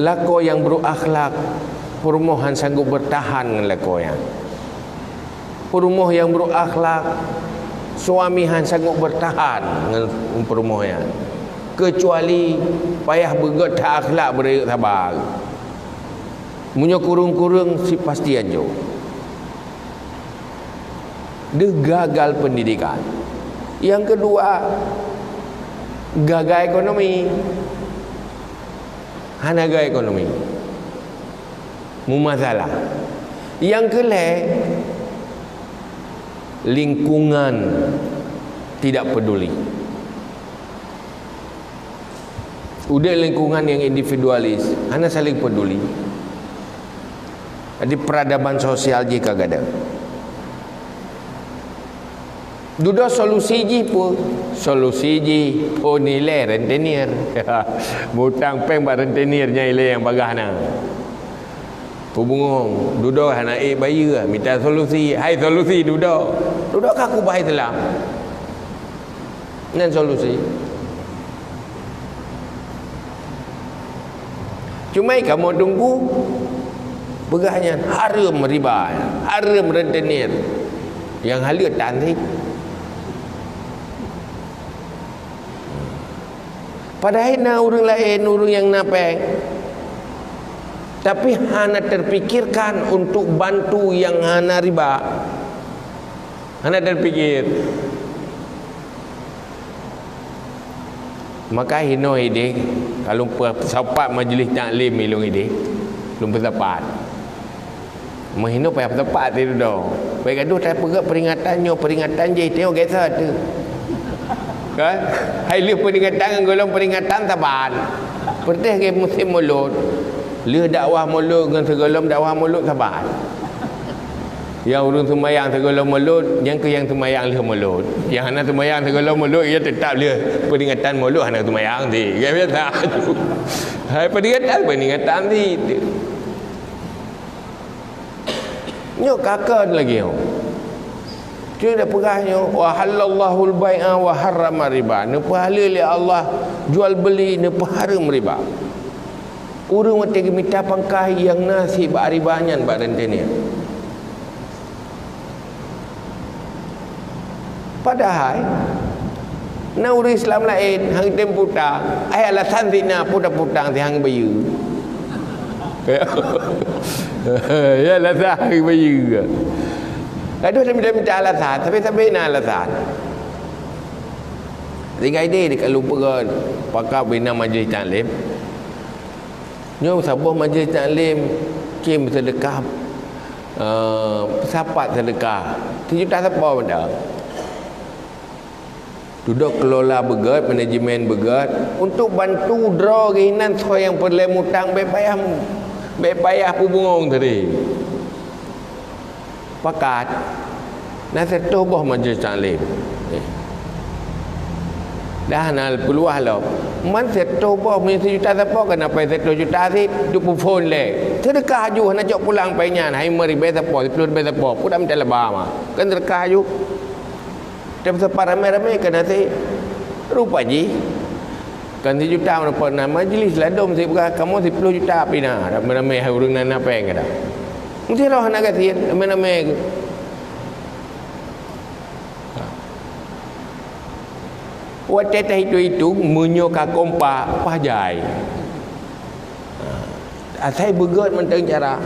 Lako yang berakhlak perumahan sanggup bertahan dengan lako yang. Perumah yang berakhlak suamihan sanggup bertahan dengan perumahan. Kecuali payah berget tak akhlak beri sabar. Munyo kurung-kurung si pasti aja. Dia gagal pendidikan. Yang kedua, gagal ekonomi. Hanaga ekonomi. Mumasalah. Yang kelih, lingkungan tidak peduli. Udah lingkungan yang individualis, hanya saling peduli. Jadi peradaban sosial jika ada. Duda solusi ji pun solusi ji oh nilai rentenir. Mutang peng ba rentenirnya nilai yang bagahna. Pubungong duda hana bayi minta solusi. Hai solusi duda. Duda kaku bahai telam. Nan solusi. Cuma kamu tunggu begahnya haram riba, haram rentenir. Yang halia tantik. Padahal na orang lain, orang yang napeng. Tapi hana terpikirkan untuk bantu yang hana riba. Hana terpikir. Maka hino ide kalau sapat majlis taklim ilung ide belum bersapat. Mahino payah bersapat itu dah. Baik gaduh tak pegat peringatan je tengok kisah tu. Kan? Hai lu peringatan golong peringatan taban. Perteh ke musim mulut. Lu dakwah mulut dengan segala dakwah mulut taban. Yang urung sembahyang segala mulut, yang ke yang sembahyang leh mulut. Yang anak sembahyang segala mulut, ia tetap leh peringatan mulut anak sembahyang ti. Kan biasa. Hai peringatan ti. Nyok kakak lagi yo. Dia dah perahnya wa halallahu al-bai'a wa harrama riba. Ne pahala li Allah jual beli, ne haram riba. Urang mati minta pangkai yang nasi ba ribanyan ba rentenya. Padahal na urang Islam lain hang temputang, ai alasan tina putang ti hang bayu. Ya alasan hang bayu. Aduh dia minta alasan, tapi nak alasan. Tinggal dia dekat lupa kan pakar bina majlis taklim. Nyo sabuh majlis taklim kim sedekah sapat sedekah 7 juta siapa benda. Duduk kelola begat, manajemen begat untuk bantu draw keinginan so yang perlu mutang bepayah pubung tadi. Pakat nak setobah majlis taklim. Dah nak peluah lah. Man setobah punya 1 juta siapa kenapa 1 juta sih duk phone le. Sedekah ju nak jok pulang painya hai mari be siapa 10 be siapa pun dah lebah mah. Kan sedekah ju. Tapi separa ramai-ramai kena sih rupa ji. Kan 1 juta apa nak majlis ladom sih bukan kamu 10 juta pina. Ramai-ramai hai urang nak apa yang ada. Mesti lah nak kasihan ramai-ramai. Waktu itu menyoka kompa pajai. Asai begat mentang cara.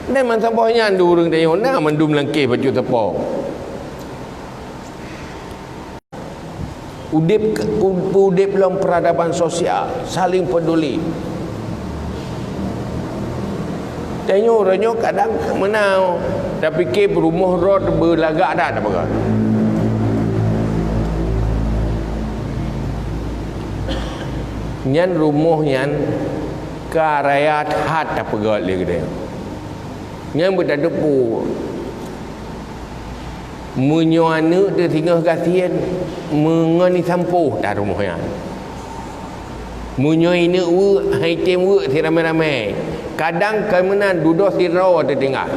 Dan man sabahnya durung dayo na mandum langkeh baju tepo. Udip dalam peradaban sosial, saling peduli. Tanya kadang menau, tapi ke berumah rod berlagak dah apa kan? Nyan rumah nyan karayat hat apa gat dia kata. Nyan berdadepu. Menyoana dia tinggal kasihan mengani sampuh dah rumah nyan. Menyoi ni hai tem si ramai-ramai. Kadang kemenan duduk sirau ada tinggal.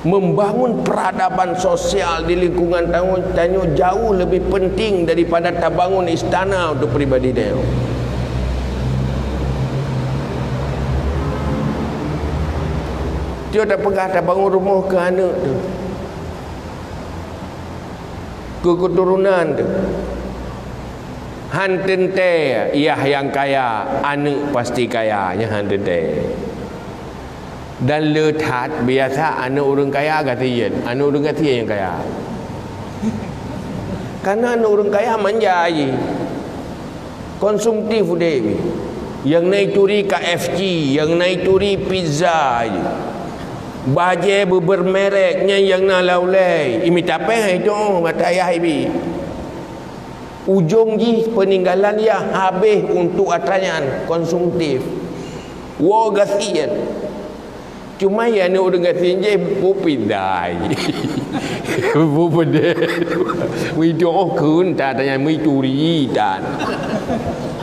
Membangun peradaban sosial di lingkungan tanya jauh lebih penting daripada bangun istana untuk peribadi dia. Dia dah pegah dah bangun rumah ke anak tu, ke keturunan tu. Hantente ia yang kaya, anak pasti kaya nya hantente. Dan letat biasa anak orang kaya katian, anak orang katian yang kaya. Karena anak orang kaya manja aje. Konsumtif dia. Yang naik turi KFC, yang naik turi pizza aje. Baje bermereknya yang nak laulai. Imi tapeh itu kata ayah ibi. Ujung ji peninggalan dia habis untuk atrayan konsumtif. Wo gasian. Cuma ya ni orang kata je pupidai. Pupede. Wi do kun ta tanya mi turi dan.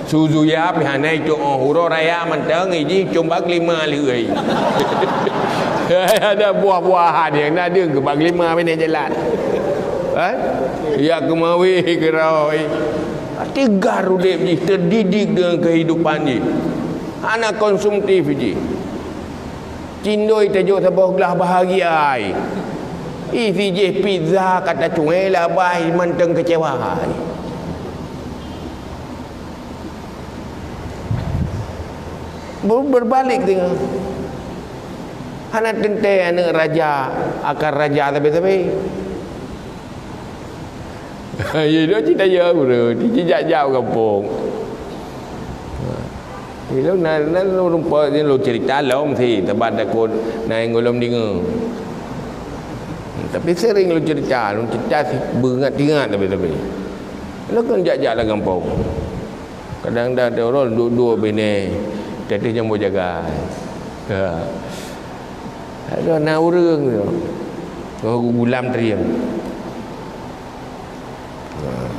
Suzu ya pi hanai to huro raya mantang ji combak 5 leuy. Ada buah-buahan yang nak dia ke bag 5 ni jalan. Ya kemawi keroi. Tiga rudep ni terdidik dengan kehidupan ni. Anak konsumtif je. Cindoi tajuk sabah gelah bahagia. Isi je pizza kata cungai lah bai manteng kecewa. Berbalik dengan anak tente anak raja akan raja tapi ya dia tidak ya bro dia jauh kampung. Lúc này nó rumpa ni lu cerita lom si tempat takut naik ngolom dinga. Tapi sering lu cerita si beringat-ingat tapi. Lu kan jajak lah kampung. Kadang dah ada orang dua-dua bini teteh yang mau jaga. Ada nak urang tu. Kau gulam teriang.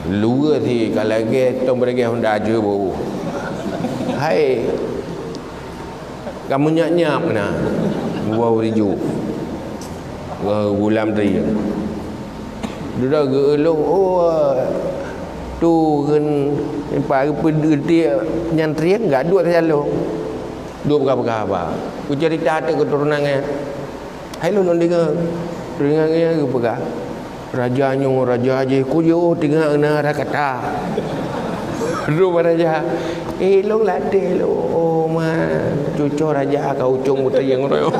Luar thì kalau lagi tong beragi Honda je bau. Hai. Kamu nyap-nyap nah. Wow riju. Gulam teriang. Dia gelong tu kan pagi dia nyantri enggak dua jalan. Dua berapa? Ku cerita ada keturunannya. Hai lu dengar. Dengarnya ke pegah. Raja aje ku yo dengar na kata. Dua raja. Lu latih lu. Oh man, cucu raja kau ucung mutayang royo.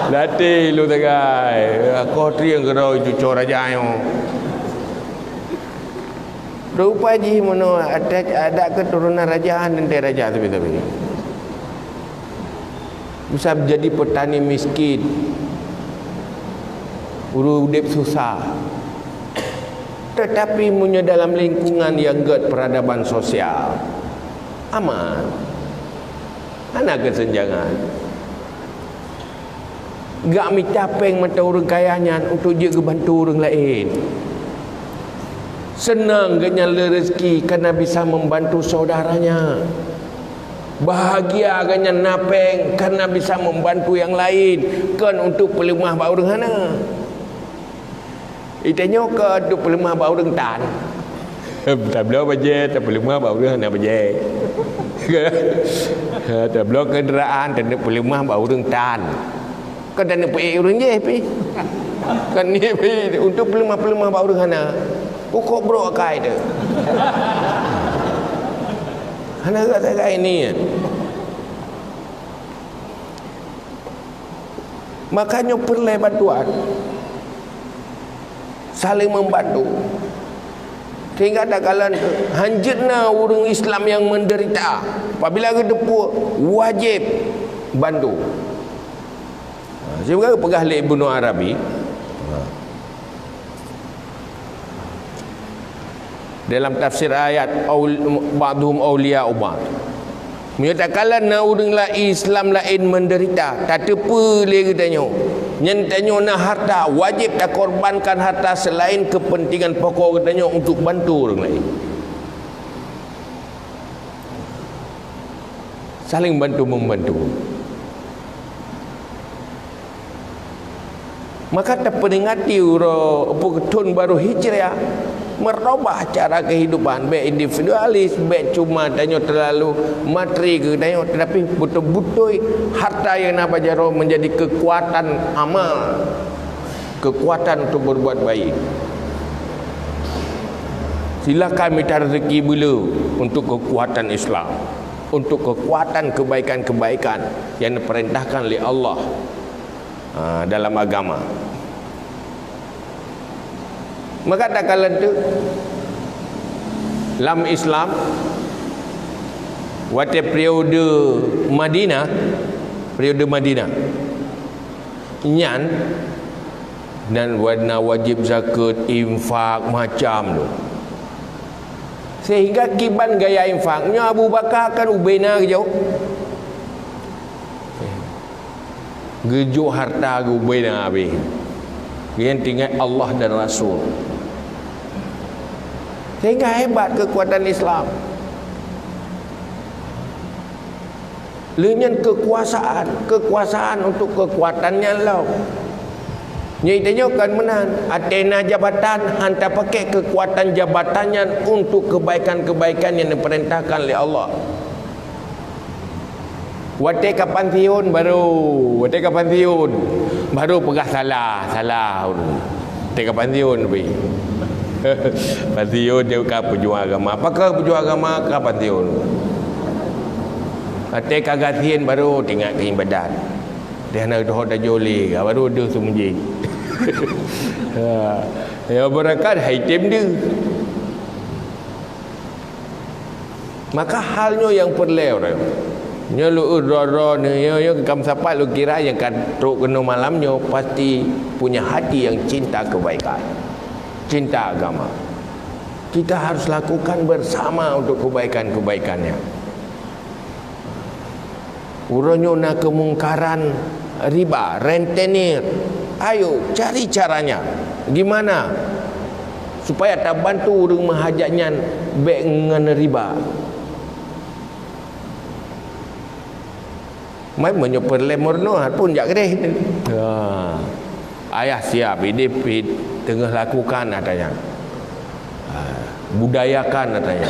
Latih lu tegai. Kau triang keroi cucu raja yo. Rupa ji mono ada keturunan rajaan dan raja tapi bisa jadi petani miskin, urip susah, tetapi punya dalam lingkungan yang gak peradaban sosial aman, anak kesenjangan, gak micapeng mata orang kayanya untuk dia bantu orang lain. Senang kenyala rezeki kerana bisa membantu saudaranya. Bahagia agaknya napeng kerana bisa membantu yang lain. Kan untuk pelemah bau orang hana. Itanya ke untuk pelemah bau orang tan. Tak belum bajet, tak pelemah bau orang hana bajet. Tak belum kenderaan tak nak pelemah bau orang tan. Kan tak nak pergi orang je pi. Kan ni pi untuk pelemah bau orang hana. Pokok bro kai dia. Hana kata kai ni. Makanya perlu bantuan. Saling membantu. Sehingga tak kalan hanjitna orang Islam yang menderita. Apabila kedepu wajib bantu. Sebab pegah le Ibnu Arabi. Dalam tafsir ayat ba'dhum awliya ubad menyatakan na orang la Islam lain menderita tak apa lagi tanya nyentanyo na harta wajib tak korbankan harta selain kepentingan pokok katanya untuk bantu orang lain. Saling bantu membantu. Maka tak peringati apa ketun baru hijrah merubah cara kehidupan, baik individualis, baik cuma tanya terlalu materi ke tanya, tetapi betul-betul harta yang nak bajaro menjadi kekuatan amal, kekuatan untuk berbuat baik. Silakan minta rezeki bila untuk kekuatan Islam, untuk kekuatan kebaikan-kebaikan yang diperintahkan oleh Allah dalam agama. Maka tak kala tu dalam Islam waktu periode Madinah nyan dan warna wajib zakat, infak macam tu. Sehingga kiban gaya infaknya Abu Bakar kan ubena kejauh. Gejuk harta ubena habis. Yang tinggal Allah dan Rasul. Sehingga hebat kekuatan Islam. Lenyan kekuasaan untuk kekuatannya lah. Nyatanya kan menan Atena jabatan hantar pakai kekuatan jabatannya untuk kebaikan-kebaikan yang diperintahkan oleh Allah. Wate kapan tiun baru pegah salah. Wate kapan tiun lebih. Pantiun dia ke pejuang agama. Apakah pejuang agama ke pantiun? Ate kagatian baru tinggal ke ibadat. Dia nak dah joli baru dia semunyi. Ya berakat haitim dia. Maka halnya yang perlu nya lu udara ni ya kam sapat lu kira yang kan truk kena malamnya pasti punya hati yang cinta kebaikan, cinta agama. Kita harus lakukan bersama untuk kebaikan-kebaikannya. Urangnya nak kemungkaran riba, rentenir. Ayo cari caranya. Gimana supaya tak bantu orang mahajatnya baik dengan riba. Mai menyoper lemorno pun jak kedeh. Ayah siap ini tengah lakukan katanya. Budayakan katanya.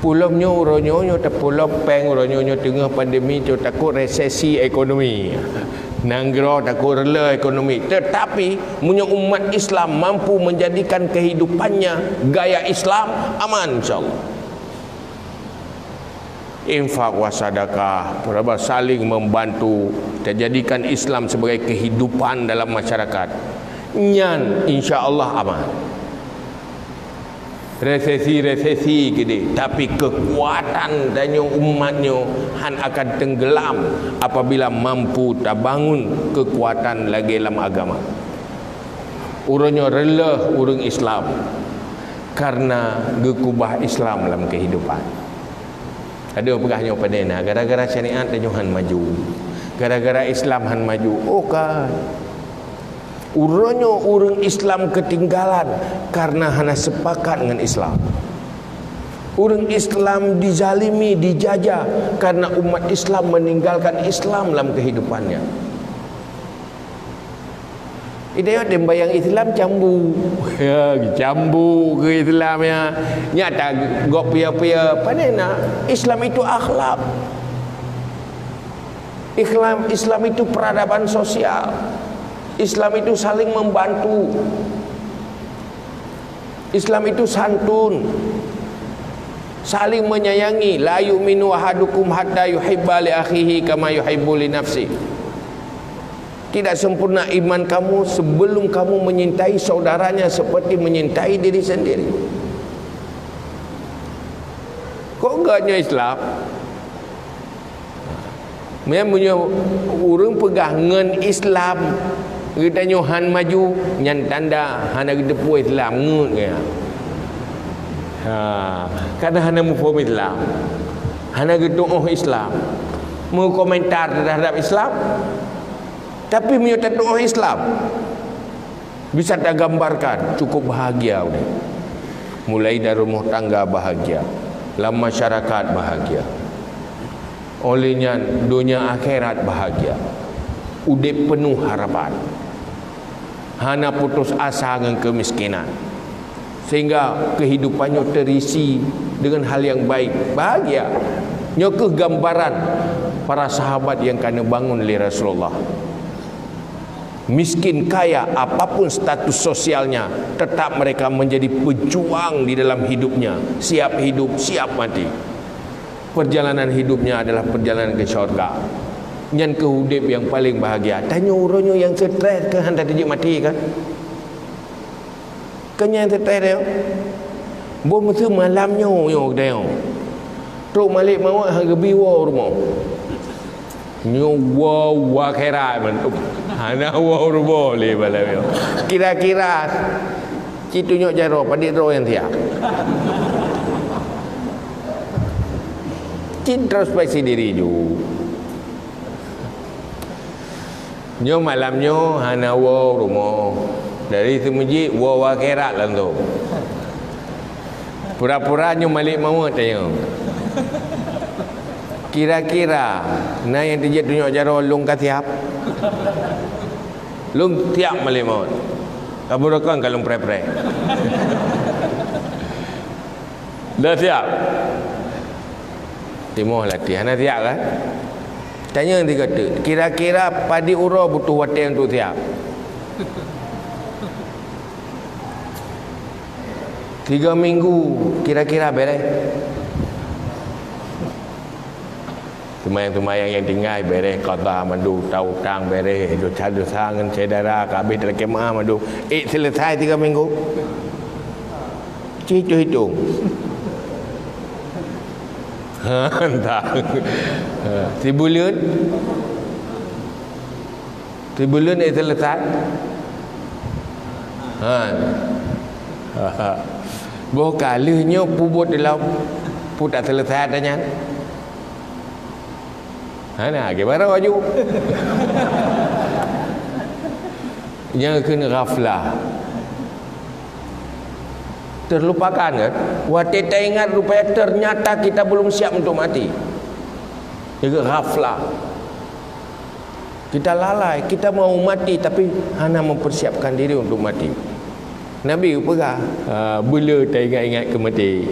Pulangnya uronyo terpulang peng uronyo tengah pandemi tu takut resesi ekonomi. Nanggro takut rela ekonomi. Tetapi punya umat Islam mampu menjadikan kehidupannya gaya Islam aman insya-Allah. Infak wasadakah, saling membantu, terjadikan Islam sebagai kehidupan dalam masyarakat. Nyan insya-Allah aman. Resesi gede, tapi kekuatan dan umatnya han akan tenggelam apabila mampu tak bangun kekuatan lagi dalam agama. Urangnya rela urang Islam karena gekubah Islam dalam kehidupan. Ada pegahnya pada nak gara-gara syariat dan Johan maju, gara-gara Islam han maju. Oh kan, urangnya orang Islam ketinggalan karena hana sepakat dengan Islam. Orang Islam dizalimi, dijajah karena umat Islam meninggalkan Islam dalam kehidupannya. Dia bayang Islam cambu. Ya, cambu ke Islamnya. Nyata gok pia-pia panena. Islam itu akhlak. Islam itu peradaban sosial. Islam itu saling membantu. Islam itu santun. Saling menyayangi. La yu'minu ahadukum hatta yuhibba li akhihi kama yuhibbu li nafsihi. Tidak sempurna iman kamu sebelum kamu menyintai saudaranya seperti menyintai diri sendiri. Kok enggaknya Islam? Memang punya orang pegang ngen Islam. Kita nyohan maju nyan tanda hana depu Islam ngut ke. Karena hana mufaham Islam. Hana gedoh Islam. Mau komentar terhadap Islam. Tapi menyertai doa Islam bisa tak gambarkan cukup bahagia udah. Mulai dari rumah tangga bahagia, dalam masyarakat bahagia, olehnya dunia akhirat bahagia, udah penuh harapan, hana putus asa dengan kemiskinan, sehingga kehidupannya terisi dengan hal yang baik, bahagia. Nyokeh gambaran para sahabat yang kena bangun oleh Rasulullah. Miskin kaya apapun status sosialnya, tetap mereka menjadi pejuang di dalam hidupnya. Siap hidup, siap mati. Perjalanan hidupnya adalah perjalanan ke syurga. Nyan ke hudib yang paling bahagia. Tanya orangnya yang stres ke hendak dijik mati kan? Kenyan stres dia. Bo mesti malamnya yo dia. Tok malik mau harga biwa rumah. Nyo wa akhirat bentuk. Hana wa boleh balai. Kira-kira citu nyok jaro padik ro yang tiap. Introspeksi diri ju. Nyo malamnya hana wa rumah. Dari semuji wa akhirat lah tu. Pura-pura nyo malik mau tanya. Kira-kira nah yang dia tunjuk jaro lung katiap. Lung tiap malik maut. Kamu rekang kalau pre-pre. Dah siap. Timoh latihan dah siap kan? Tanya dia kata, kira-kira padi ura butuh waktu untuk siap. 3 minggu kira-kira beres. Tumayang-tumayang yang tinggal beres qada mandu tau tang beres dosa-dosa ngan saudara kabeh terkemah mandu selesai 3 minggu. Cicu hitung. Entah. 3 bulan. 3 bulan selesai. Boh kalihnya pubut dalam pun tak selesai adanya. Nah, gimana baju? Yang kena ghaflah. Terlupakan kan? Waktu kita ingat rupanya ternyata kita belum siap untuk mati. Itu ghaflah. Kita lalai, kita mau mati tapi hanya mempersiapkan diri untuk mati. Nabi pegah bila tak ingat-ingat kematian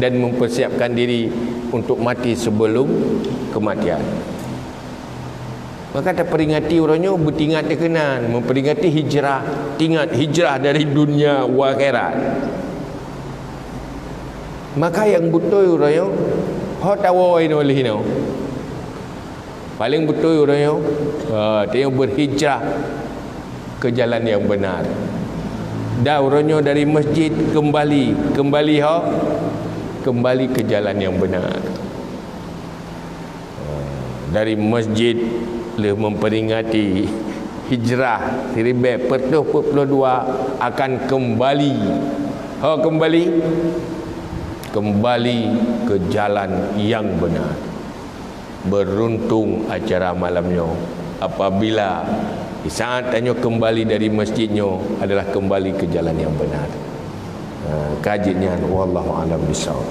dan mempersiapkan diri untuk mati sebelum kematian. Maka kita peringati orangnya bertingat kenan, memperingati hijrah, tingat hijrah dari dunia wa akhirat. Maka yang betul orangnya hok tahu ini oleh ini. Paling betul orangnya dia berhijrah ke jalan yang benar. Dah orangnya dari masjid kembali ke jalan yang benar. Dari masjid le memperingati hijrah 1442 akan kembali ke jalan yang benar. Beruntung acara malamnya apabila di saat tanya kembali dari masjidnya adalah kembali ke jalan yang benar. Kajiannya wallahu a'lam bishawab.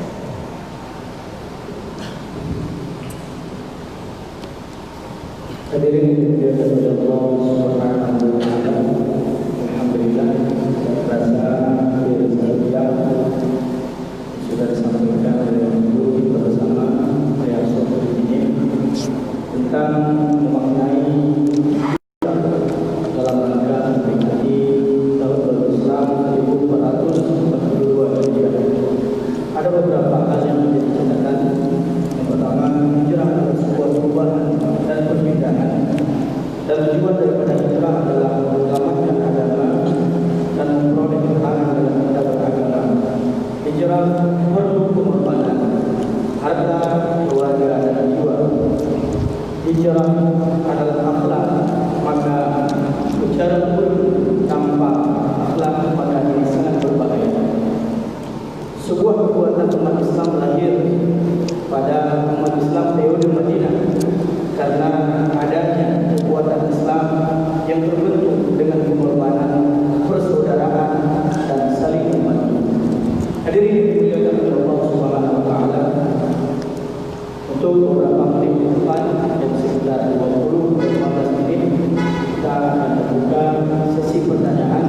Hadirin yang dimuliakan oleh Allah Subhanahu wa taala. Alhamdulillah rasa sudah disampaikan oleh guru bersama saya Sofi ini tentang memaknai dalam rangka memperingati tahun baru Islam 1442 Hijriah. Ada beberapa hal yang menjadi catatan. Yang pertama, hijrah adalah sebuah perubahan dan perbedaan, dan tujuan daripada hijrah adalah mengamalkan agama dan memperoleh keterangan dalam kita beragama. Hijrah perlu pengorbanan harta, keluarga dan jiwa. Hijrah adalah akhlak, maka bicara pun tanpa akhlak maka ini sangat berbahaya. Sebuah kekuatan umat Islam lahir pada umat Islam periode Madinah karena adanya kekuatan Islam yang terbentuk dengan pengorbanan, persaudaraan dan saling membantu. Hadirin yang dimuliakan oleh Allah Subhanahu wa taala, untuk beberapa menit ke depan dan sekitar 20-15 menit kita akan membuka sesi pertanyaan.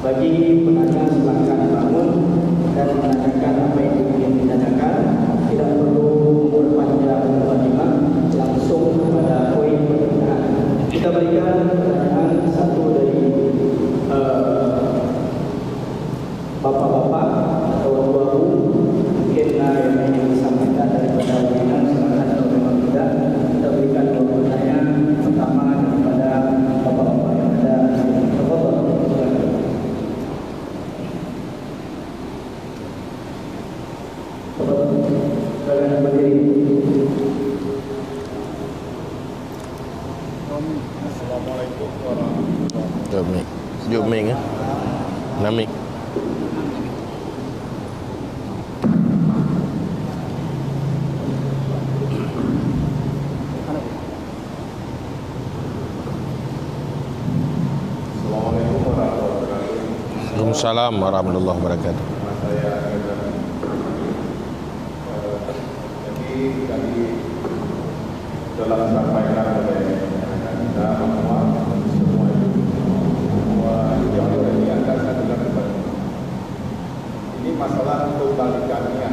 Bagi penanya silakan bangun dan menanyakan apa yang ingin ditanyakan. Tidak perlu memperpanjang mukadimah, langsung kepada poin pertanyaan. Kita berikan pertanyaan satu dari bapak-bapak atau ibu-ibu. Mungkin yang disampaikan daripada webinar silakan, kalau memang tidak kita berikan dua pertanyaan. Pertama daripada bapak-bapak yang ada. Assalamualaikum warahmatullahi wabarakatuh. Jom ming Namik. Assalamualaikum warahmatullahi wabarakatuh. Waalaikumsalam warahmatullahi wabarakatuh. Saya jadi tadi telah disampaikan oleh kita bahwa semua itu yang diangkat adalah kebaikan. Ini masalah kebalikannya.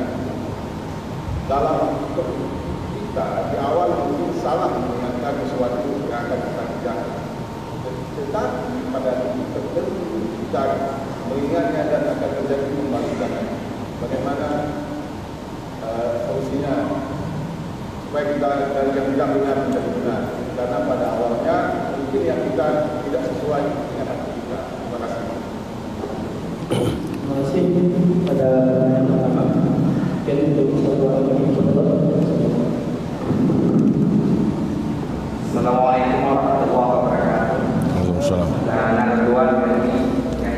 Dalam kita di awal mungkin salah mengingatkan sesuatu yang akan kita kerjakan. Tetapi pada titik tertentu kita mengingatnya dan akan terjadi kebalikannya. Bagaimana solusinya supaya kita dari yang tidak benar menjadi benar, karena pada awalnya mungkin yang kita tidak sesuai dengan hati kita. Terima kasih. Terima kasih pada yang pertama. Mungkin untuk satu orang lagi Assalamualaikum warahmatullahi wabarakatuh. Waalaikumsalam. Dan yang kedua yang ingin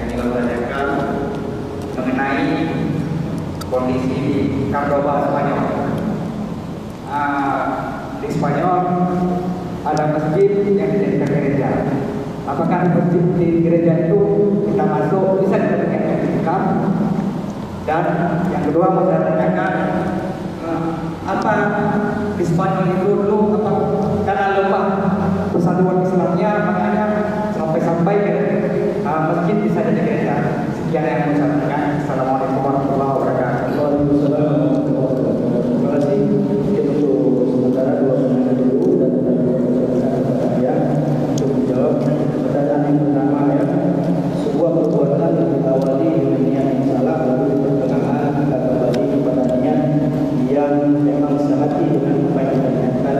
ditanyakan mengenai kondisi di Cordoba Spanyol. di Spanyol ada masjid yang dijadikan gereja. Apakah masjid di gereja itu kita masuk bisa dikatakan etikam? Dan yang kedua mau saya tanyakan, apa di Spanyol itu dulu apa karena lemah persatuan Islamnya makanya sampai ke masjid bisa jadi gereja. Sekian yang mau saya tanyakan. Assalamualaikum warahmatullahi wabarakatuh. Waalaikumsalam warahmatullahi wabarakatuh. Terima kasih. Mungkin untuk sementara 2 menit dulu dan saya untuk menjawab pertanyaan yang pertama ya. Sebuah perbuatan yang diawali dengan niat yang salah lalu di pertengahan kita kembali kepada niat yang memang sehati dengan apa yang kita niatkan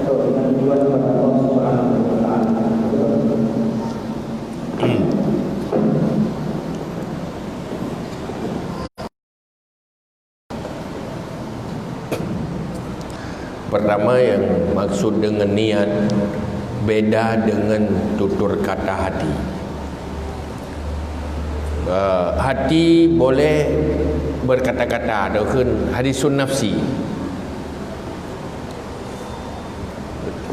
atau dengan tujuan kepada Allah Subhanahu wa taala. Pertama, yang maksud dengan niat beda dengan tutur kata hati. Hati boleh berkata-kata, ataupun hadisun nafsi.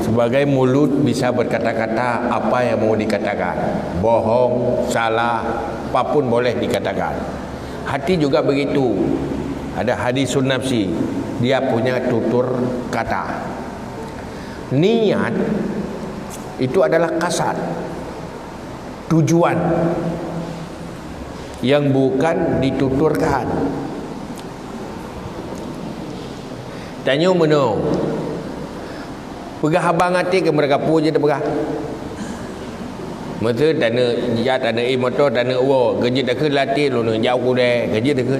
Sebagai mulut bisa berkata-kata apa yang mau dikatakan, bohong, salah, apapun boleh dikatakan. Hati juga begitu, ada hadisun nafsi, dia punya tutur kata. Niat itu adalah kasat, tujuan yang bukan dituturkan. Tanya mana? Pegah abang hati ke mereka puja dia pegah. Masa tanda ya tanda motor tanda uwo gaji dah ke latih lu nak jauh deh gaji dah ke.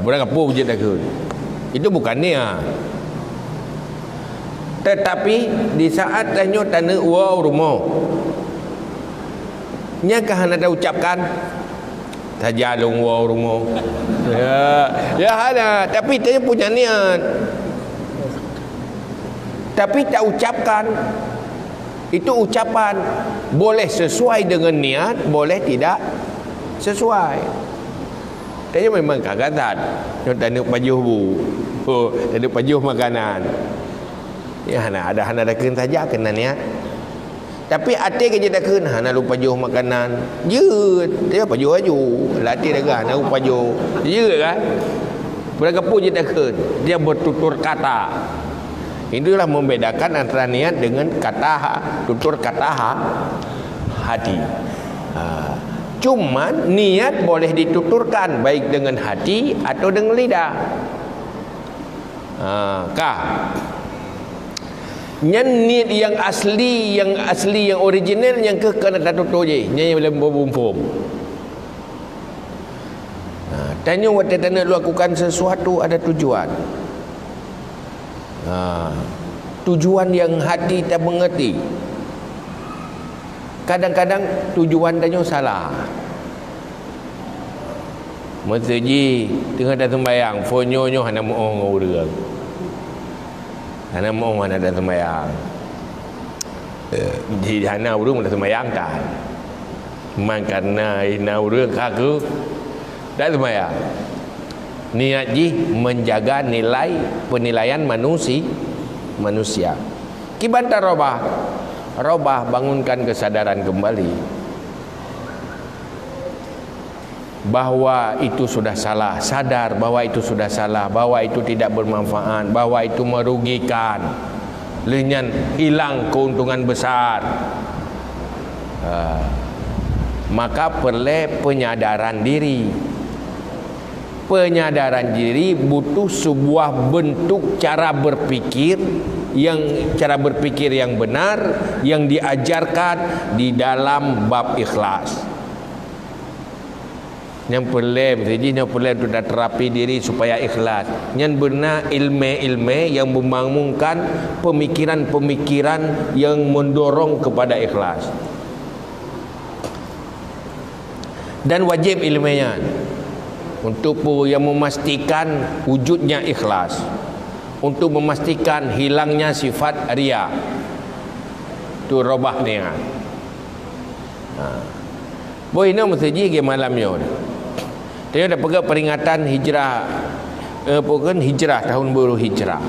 Mereka puja dah ke. Itu bukan niat. Tetapi di saat tanya tanda uwo rumah, nyakah anda ucapkan saja long uwo rumah. Ya ada, tapi dia punya niat. Tapi tak ucapkan. Itu ucapan boleh sesuai dengan niat, boleh tidak sesuai. Dia memang kagatan. Tak nak pajuh bu. Tak nak pajuh makanan. Ya ada ken saja kena niat. Tapi ate kerja dah ken hana lupa pajuh makanan. Je, dia pajuh aju. Latih dah kan nak pajuh. Je kan? Mereka pun je dah ken. Dia bertutur kata. Itulah membedakan antara niat dengan kata tutur kata hati. Cuman niat boleh dituturkan baik dengan hati atau dengan lidah. Niat yang asli yang original yang kena tutur je, yang boleh berbum. Tanya waktu nak lakukan sesuatu ada tujuan. Tujuan yang hati tak mengerti. Kadang-kadang tujuan tanya salah. Masa ji tengah dah sembahyang, fonyo hana mohong urang. Hana mohong hana dah sembahyang. Di hana urang dah sembahyang tak. Makana ina urang kaku dah sembahyang. Niat ji menjaga penilaian manusia. Kibanta robah bangunkan kesadaran kembali bahwa itu sudah salah, sadar bahwa itu sudah salah, bahwa itu tidak bermanfaat, bahwa itu merugikan, lenyan hilang keuntungan besar. Maka perlu penyadaran diri. Penyadaran diri butuh sebuah bentuk cara berpikir yang benar yang diajarkan di dalam bab ikhlas. Yang perlu sudah terapi diri supaya ikhlas. Yang benar ilmu yang membangunkan pemikiran-pemikiran yang mendorong kepada ikhlas. Dan wajib ilmunya untuk yang memastikan wujudnya ikhlas, untuk memastikan hilangnya sifat riya. Tu robah niat. Boy nak mesti ke malamnya. Dia dah pegang peringatan hijrah, bukan hijrah tahun baru hijrah.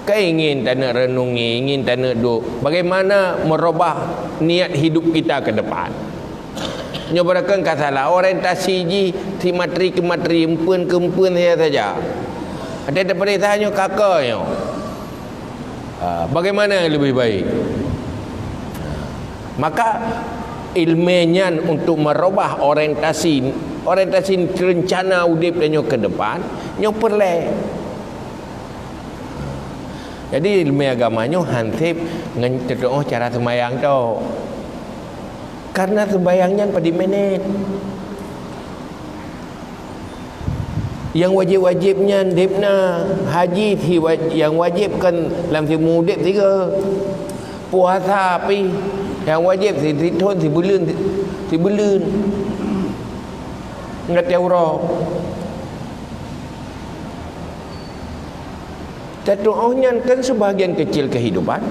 Kan ingin tak nak renungi, ingin tak nak duk. Bagaimana merubah niat hidup kita ke depan. Nyobrakan kasalah orientasi ji timatri ke matri empun ke empun saja. Ada perintahnya kakaknya. Bagaimana yang lebih baik? Maka ilmiahnya untuk merubah orientasi rencana udip dan ke depan nyo perlu. Jadi ilmu agamanya hansip ngencedoh cara sembahyang tu. Karena sembahyangnya pada minit. Yang wajib-wajibnya dipna haji yang wajib kan dalam si mudip tiga. Puasa pi yang wajib si thon si belun. Ngat euro. Doanya kan sebahagian kecil kehidupan.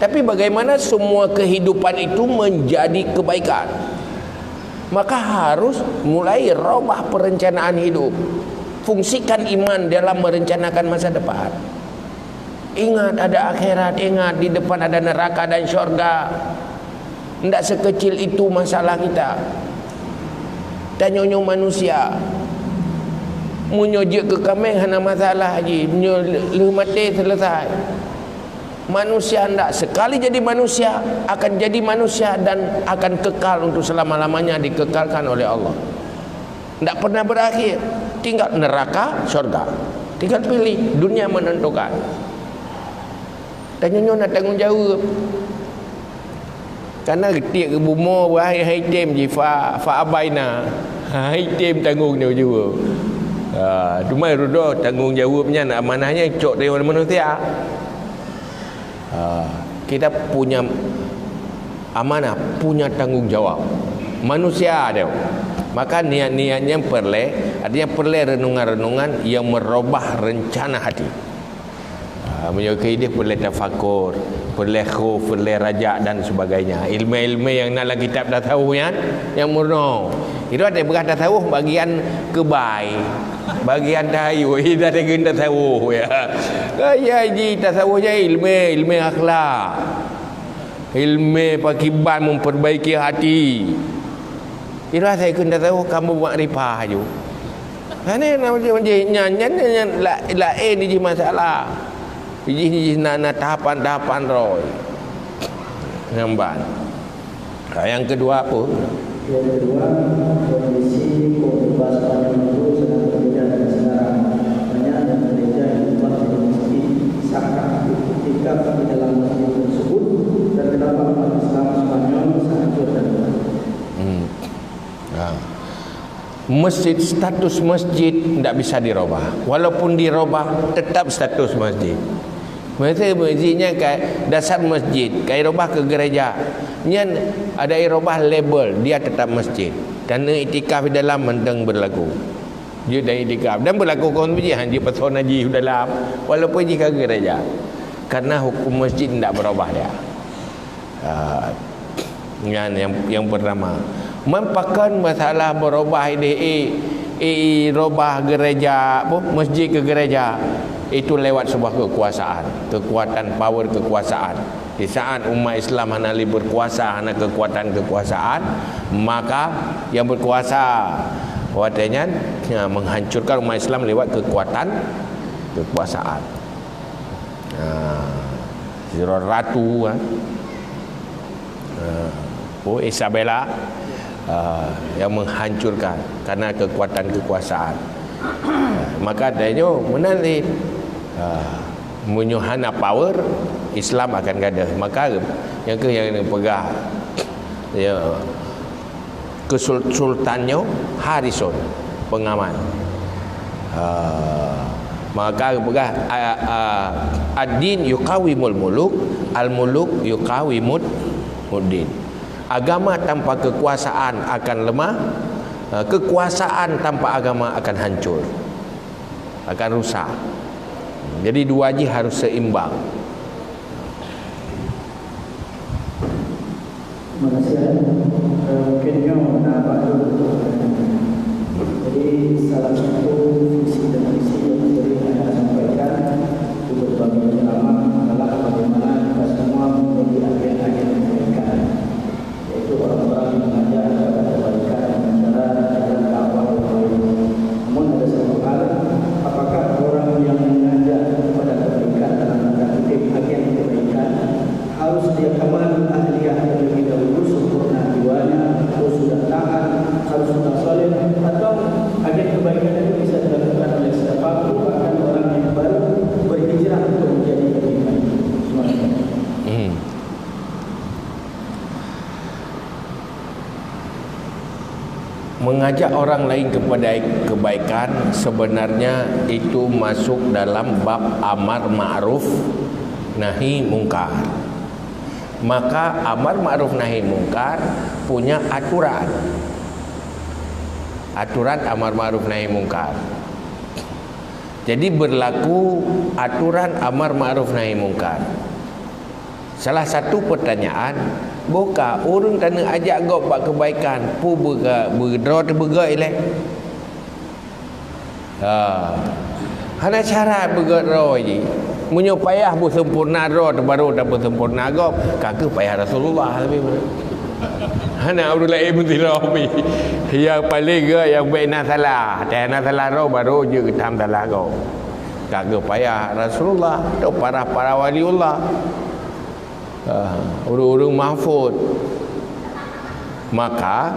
Tapi bagaimana semua kehidupan itu menjadi kebaikan? Maka harus mulai robah perencanaan hidup. Fungsikan iman dalam merencanakan masa depan. Ingat ada akhirat, ingat di depan ada neraka dan syurga. Tidak sekecil itu masalah kita. Dan nyonya manusia menyojek ke kami hanya masalah lagi lu mati selesai. Manusia hendak sekali jadi manusia akan jadi manusia dan akan kekal untuk selama-lamanya, dikekalkan oleh Allah. Tidak pernah berakhir. Tinggal neraka, syurga. Tinggal pilih, dunia menentukan. Dan nyonya nak tanggung jawab. Karena ketik ke bumur hai tim je fa abaina. Hai tim tanggung jawab. Cuma rudo tanggungjawabnya nak amanahnya cok dari manusia. Kita punya amanah, punya tanggungjawab. Manusia ada. Maka niat-niatnya perlu, artinya perlu renungan-renungan yang merubah rencana hati. Menyukai dia perlu tafakur, perlu khuf, perlu rajak dan sebagainya. Ilmu-ilmu yang dalam kitab tasawuf yang murno. Itu ada bekas tasawuf bagian kebai. Bagian tahayu kita ada guna tasawuf ya. Kaya ji tasawuf je ilmu akhlak. Ilmu pakiban memperbaiki hati. Itu saya guna tasawuf kamu buat ripah je. Ini namanya nyanyi lain di masalah. Ini nak tahapan-tahapan roy. Nampak. Yang kedua apa? Yang kedua, kondisi kebebasan itu sedang berbeda dengan sekarang. Banyak yang gereja yang dibuat di masjid sakat ketika di dalam masjid tersebut dan kenapa umat Islam Spanyol sangat dan masjid, status masjid tidak bisa dirubah. Walaupun dirubah tetap status masjid. Masjidnya kayak dasar masjid, kayak robah ke gereja. Nyan ada robah label, dia tetap masjid. Dan iktikaf di dalam mendeng berlaku. Dia dah iktikaf dan berlaku kawan berjihan di pesona ji dalam walaupun jika gereja. Karena hukum masjid tidak berubah dia. Yang pertama, mempakan masalah berubah robah gereja, masjid ke gereja. Itu lewat sebuah kekuatan power kekuasaan. Di saat umat Islam hanali berkuasa, hana kekuasaan, maka yang berkuasa katanya menghancurkan umat Islam lewat kekuasaan. Ratu Isabella yang menghancurkan karena kekuasaan. Maka adanya menanti menyuhana power Islam akan ada. Maka yang pegang ya, kesultannya Harrison pengaman. Maka pegang ad-din yuqawimul muluk, al-muluk yuqawimud muddin. Agama tanpa kekuasaan akan lemah, kekuasaan tanpa agama akan hancur, akan rusak. Jadi dua ji harus seimbang. Manusia mungkinnya nampak dulu. Jadi salah satu visi dan misi yang tadi Anda sampaikan itu berbagi mengajak orang lain kepada kebaikan sebenarnya itu masuk dalam bab amar ma'ruf nahi mungkar. Maka amar ma'ruf nahi mungkar punya aturan. Aturan amar ma'ruf nahi mungkar. Jadi berlaku aturan amar ma'ruf nahi mungkar. Salah satu pertanyaan, buka orang tanah ajak kau buat kebaikan, pu berdoa terberga elek. Hana cara berdoa je. Munyo payah bu sempurna doa baru tak sempurna kau. Kaki payah Rasulullah lebih. Hana urut lain pun tidak habis. Yang paling ke yang baik nak salah. Dan nak salah roh baru je ketam salah kau. Kagak payah Rasulullah. Tu para waliullah. Urung-urung mahfud. Maka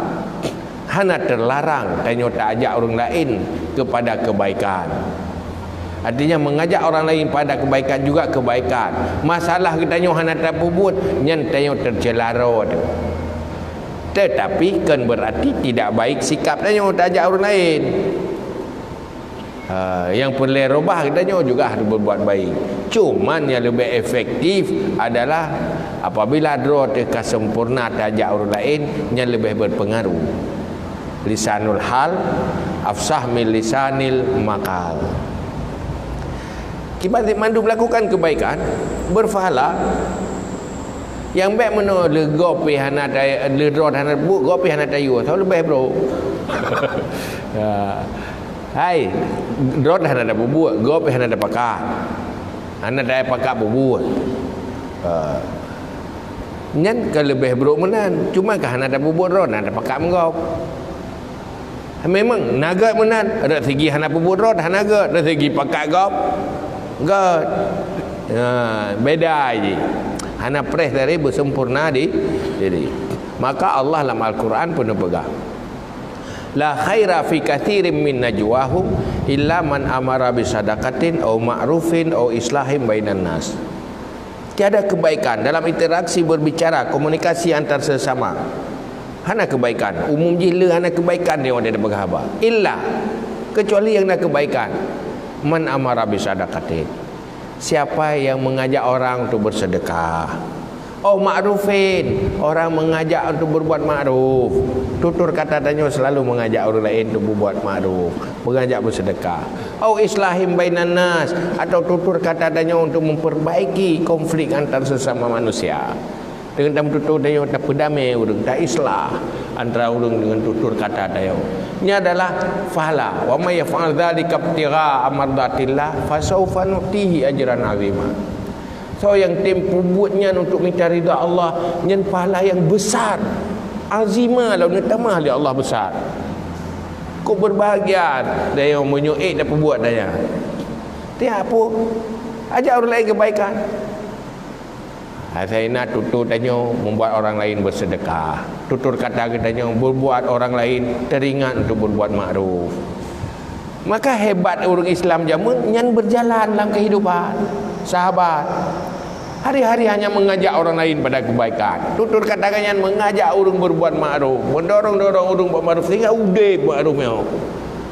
hana terlarang tanya tak ajak orang lain kepada kebaikan. Artinya mengajak orang lain pada kebaikan juga kebaikan. Masalah kita tanya hana tak buat, nyen tanya tercelara tu. Tetapi kan berarti tidak baik sikap tanya tak ajak orang lain. Yang perlu robah katanya juga harus berbuat baik. Cuman yang lebih efektif adalah apabila doa terkas sempurna tajak orang lain yang lebih berpengaruh. Lisanul hal afsah min lisanil maqal. Kita mandu melakukan kebaikan berfahala. Yang baik mana lego pihana daya ledro hana bu go pihana dayu. Tahu lebih bro. Hai, rot hana ada bubuat, gop hana ada pakat. Hana ada pakat bubuat. Nyan ke lebih buruk menan, cuma ke hana ada bubuat rot, hana ada pakat menggop. Memang naga menan, ada segi hana bubuat rot, hana naga, ada segi pakat gop. God. Beda aje. Hana press dari bersempurna di diri. Maka Allah dalam Al-Quran pun pegang. La khaira fi katsirin min najwahum illa man amara bi sadaqatin aw ma'rufin aw islahin bainan nas. Tiada kebaikan dalam interaksi berbicara, komunikasi antar sesama. Hana kebaikan, umum jila hana kebaikan dia ada berkhabar. Illa kecuali yang nak kebaikan. Man amara bi sadaqatin. Siapa yang mengajak orang untuk bersedekah. Oh ma'rufin, orang mengajak untuk berbuat ma'ruf. Tutur kata tanya selalu mengajak orang lain untuk berbuat ma'ruf, mengajak bersedekah. Oh islahim bainan nas, atau tutur kata tanya untuk memperbaiki konflik antar sesama manusia. Dengan tutur tanya tak berdamai orang, tak islah antara orang dengan tutur kata tanya. Ini adalah fahala. Wa may yaf'al dzalika ibtigha amardatillah fasawfa nutihi ajran 'azima. So yang tempoh buatnya untuk minta ridha Allah, nyen pahala yang besar. Azimah lah tamah li Allah besar. Kau berbahagia dia yang menyuik dapat buat dia. Tiap apa? Ajak orang lain kebaikan. Saya nak tutur tanya membuat orang lain bersedekah. Tutur kata katanya berbuat orang lain teringat untuk berbuat makruf. Maka hebat orang Islam zaman yang berjalan dalam kehidupan. Sahabat hari-hari hanya mengajak orang lain pada kebaikan. Tutur katakannya mengajak orang berbuat makruf, mendorong-dorong orang buat makruf sehingga udah makrufnya.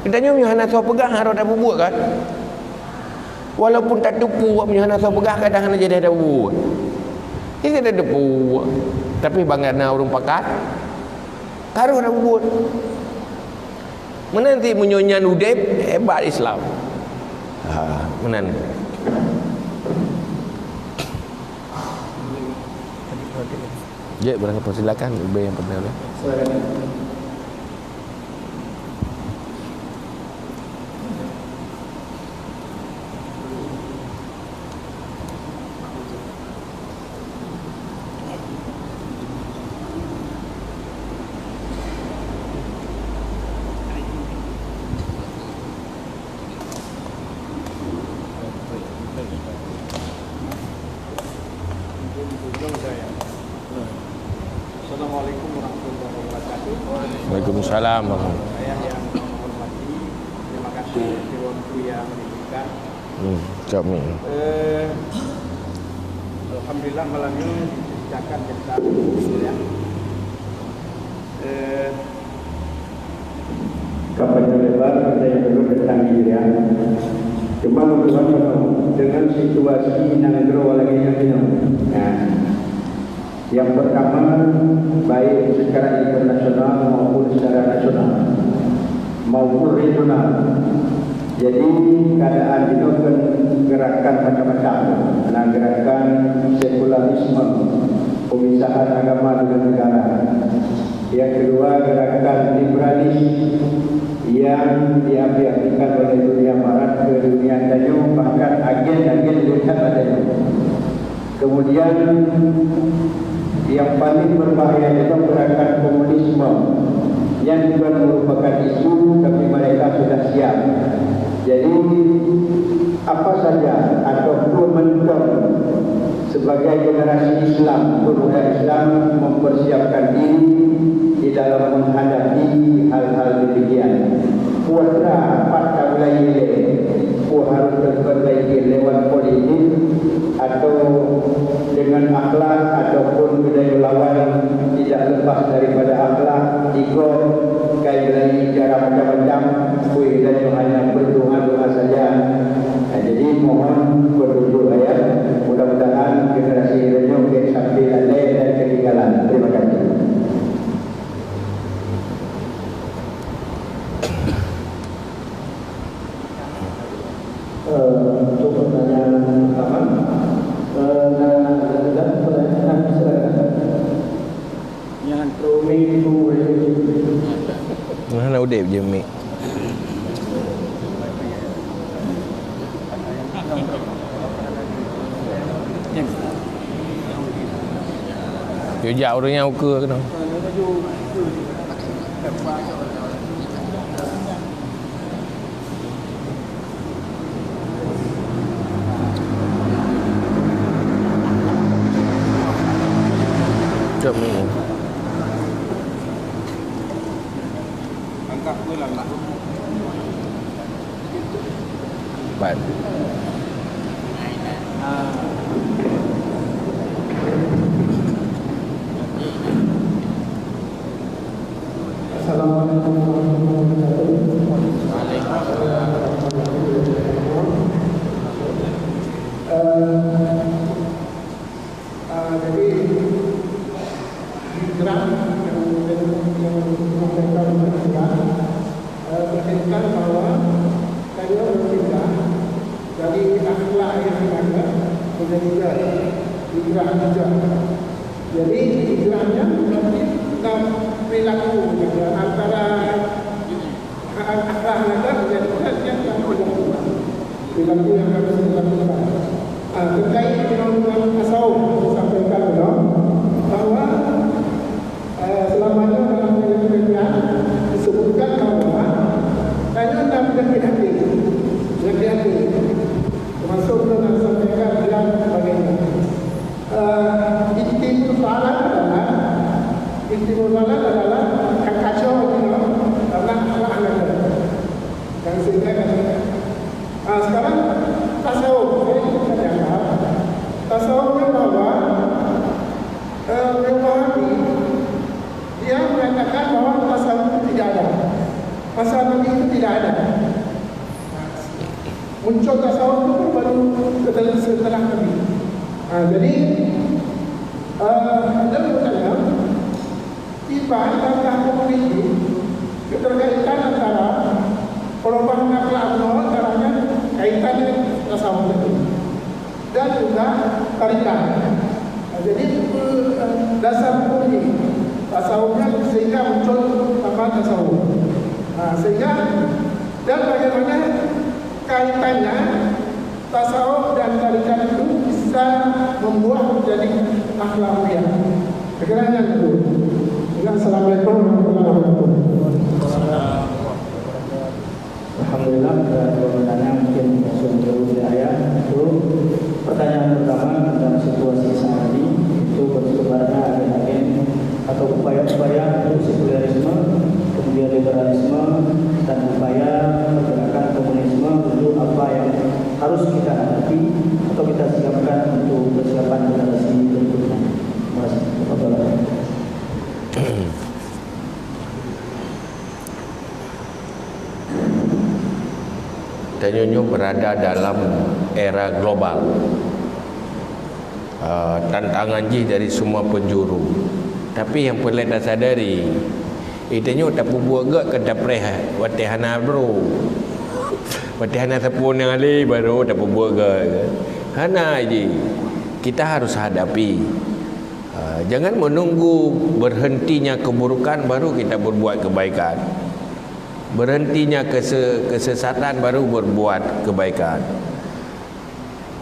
Kitanya punya hana tahu pegang harus ada buat kan. Walaupun tak tupu buat punya hana tahu pegang kadang hana jadi ada buat. Ini ada tupu. Tapi bangana orang pakat harus ada buat. Menanti menyonyan udep hebat Islam. Menanti. Ya, berangkat persilakan Ibu yang pertama. Assalamualaikum warahmatullahi wabarakatuh. Waalaikumsalam. Saya yang menghormati, terima kasih waktu yang diberikan. Kami. Alhamdulillah malam ini diceritakan tentang ya. kampanye lebar kita yang dulu tentang Hijriah. Cuma dengan situasi nanggro lagi yang ini. Nah, yang pertama baik secara internasional maupun secara nasional maupun regional. Jadi keadaan itu kan gerakan macam-macam. Nah, gerakan sekularisme, pemisahan agama dengan negara. Yang kedua gerakan liberalis yang diaplikasikan oleh dunia barat ke dunia Dayu, bahkan agen-agen dekat Dayu. Kemudian yang paling berbahaya itu gerakan komunisme yang juga merupakan isu tapi mereka sudah siap. Jadi apa saja atau momentum sebagai generasi Islam, pemuda Islam mempersiapkan diri di dalam menghadapi hal-hal demikian. Puasa patah wilayah harus terperbaiki lewat politik atau dengan akhlak ataupun budaya lawan, tidak lepas daripada akhlak, ego, kaitan cara macam-macam, dan hanya berdoa-doa saja. Nah, jadi mohon petunjuk ayat, mudah-mudahan generasi ini sampai lalai dan ketinggalan. Terima kasih. Untuk pertanyaan pertama, yang roaming to Mana udah je mik. Yo jauh dah yang ukur kena. Jom ni. Angkat pula nak. Baik. Assalamualaikum warahmatullahi wabarakatuh. Jadi hijrah yang berkaitan bahwa beliau berpindah dari akhlak yang ada menjadi hijrah juga. Jadi hijrahnya berarti perilaku antara akhlak ada menjadi yang perilaku yang harus dilakukan. Terkait dengan tasawuf sampaikan bahwa selamanya dalam penelitian disebutkan bahwa hanya dalam hati, termasuk dalam sampaikan dalam bagaimana inti persoalan adalah kacau dalam akhlak anda. Dan sehingga sekarang tasawuf tasawufnya bahwa Wahabi dia mengatakan bahwa tasawuf itu tidak ada, tasawuf itu tidak ada. Muncul tasawuf itu baru setelah Nabi. Jadi dia bertanya, tiba dalam komuniti keterkaitan antara perubahan akhlak antaranya kaitan dengan tasawuf itu dan juga tarikat. Jadi dasar kunci tasawufnya sehingga muncul nama tasawuf. Sehingga dan bagaimana kaitannya tasawuf dan tarikat itu bisa membuat menjadi akhlak mulia. Sekiranya itu. Assalamualaikum warahmatullahi wabarakatuh. Alhamdulillah, pertanyaan mungkin sudah ayat itu. Pertanyaan pertama tentang situasi saat ini itu bersebarnya agen-agen atau upaya-upaya untuk sekularisme, kemudian liberalisme dan upaya pergerakan komunisme untuk apa yang harus kita hadapi atau kita siapkan untuk persiapan generasi berikutnya. Terima kasih. Tanyanya berada dalam era global. Tantangan je dari semua penjuru. Tapi yang pelik tak sadari, itanya tak buat gak ke dapreh watihana bro. Watihana sepun yang ali baru tak buat gak. Hana je. Kita harus hadapi. Jangan menunggu berhentinya keburukan baru kita berbuat kebaikan. Berhentinya kesesatan baru berbuat kebaikan.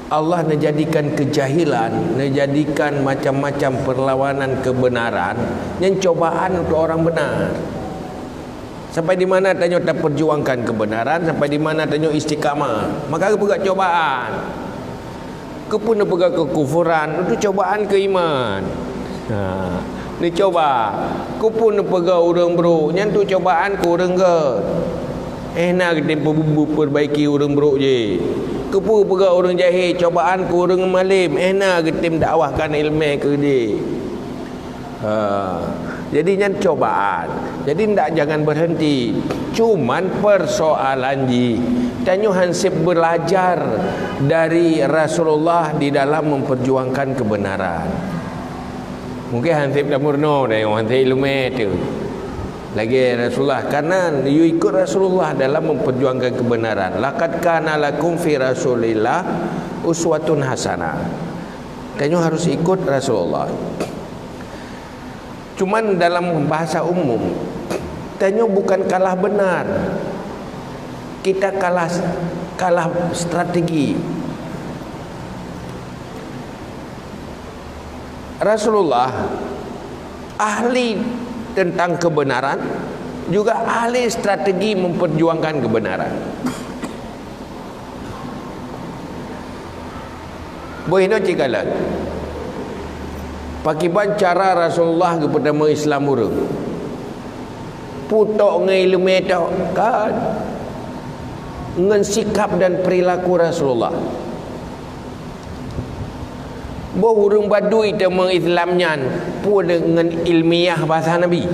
Allah menjadikan kejahilan, menjadikan macam-macam perlawanan kebenaran yang cobaan untuk orang benar. Sampai di mana tanya tak perjuangkan kebenaran, sampai di mana tanya istiqamah, maka pegang cobaan. Kepun pegang kekufuran, itu cobaan ke iman. Ni coba, kepun pegang orang bro, yang tu cobaan ke orang ke. Nak kita perbaiki orang bro je. Kepu pegang orang jahil, cobaan ke orang malim. Nak kita dakwahkan ilmu ke dia. Jadi yang cobaan. Jadi jangan berhenti. Cuman persoalan ji, tanya hansip belajar dari Rasulullah di dalam memperjuangkan kebenaran. Mungkin hansip dah murno dah, hansip ilmu tu. Lagi Rasulullah, karena you ikut Rasulullah dalam memperjuangkan kebenaran. Laqad kana lakum fi Rasulillah uswatun hasanah. Tanya harus ikut Rasulullah. Cuman dalam bahasa umum, tanya bukan kalah benar. Kita kalah strategi. Rasulullah ahli tentang kebenaran, juga ahli strategi memperjuangkan kebenaran. Boleh nak cikalan pakiban cara Rasulullah kepada Islam orang putok ngai ilmu dak kan ngan sikap dan perilaku Rasulullah. Boh urang badui te mengislamnya pu dengan ilmiah bahasa Nabi.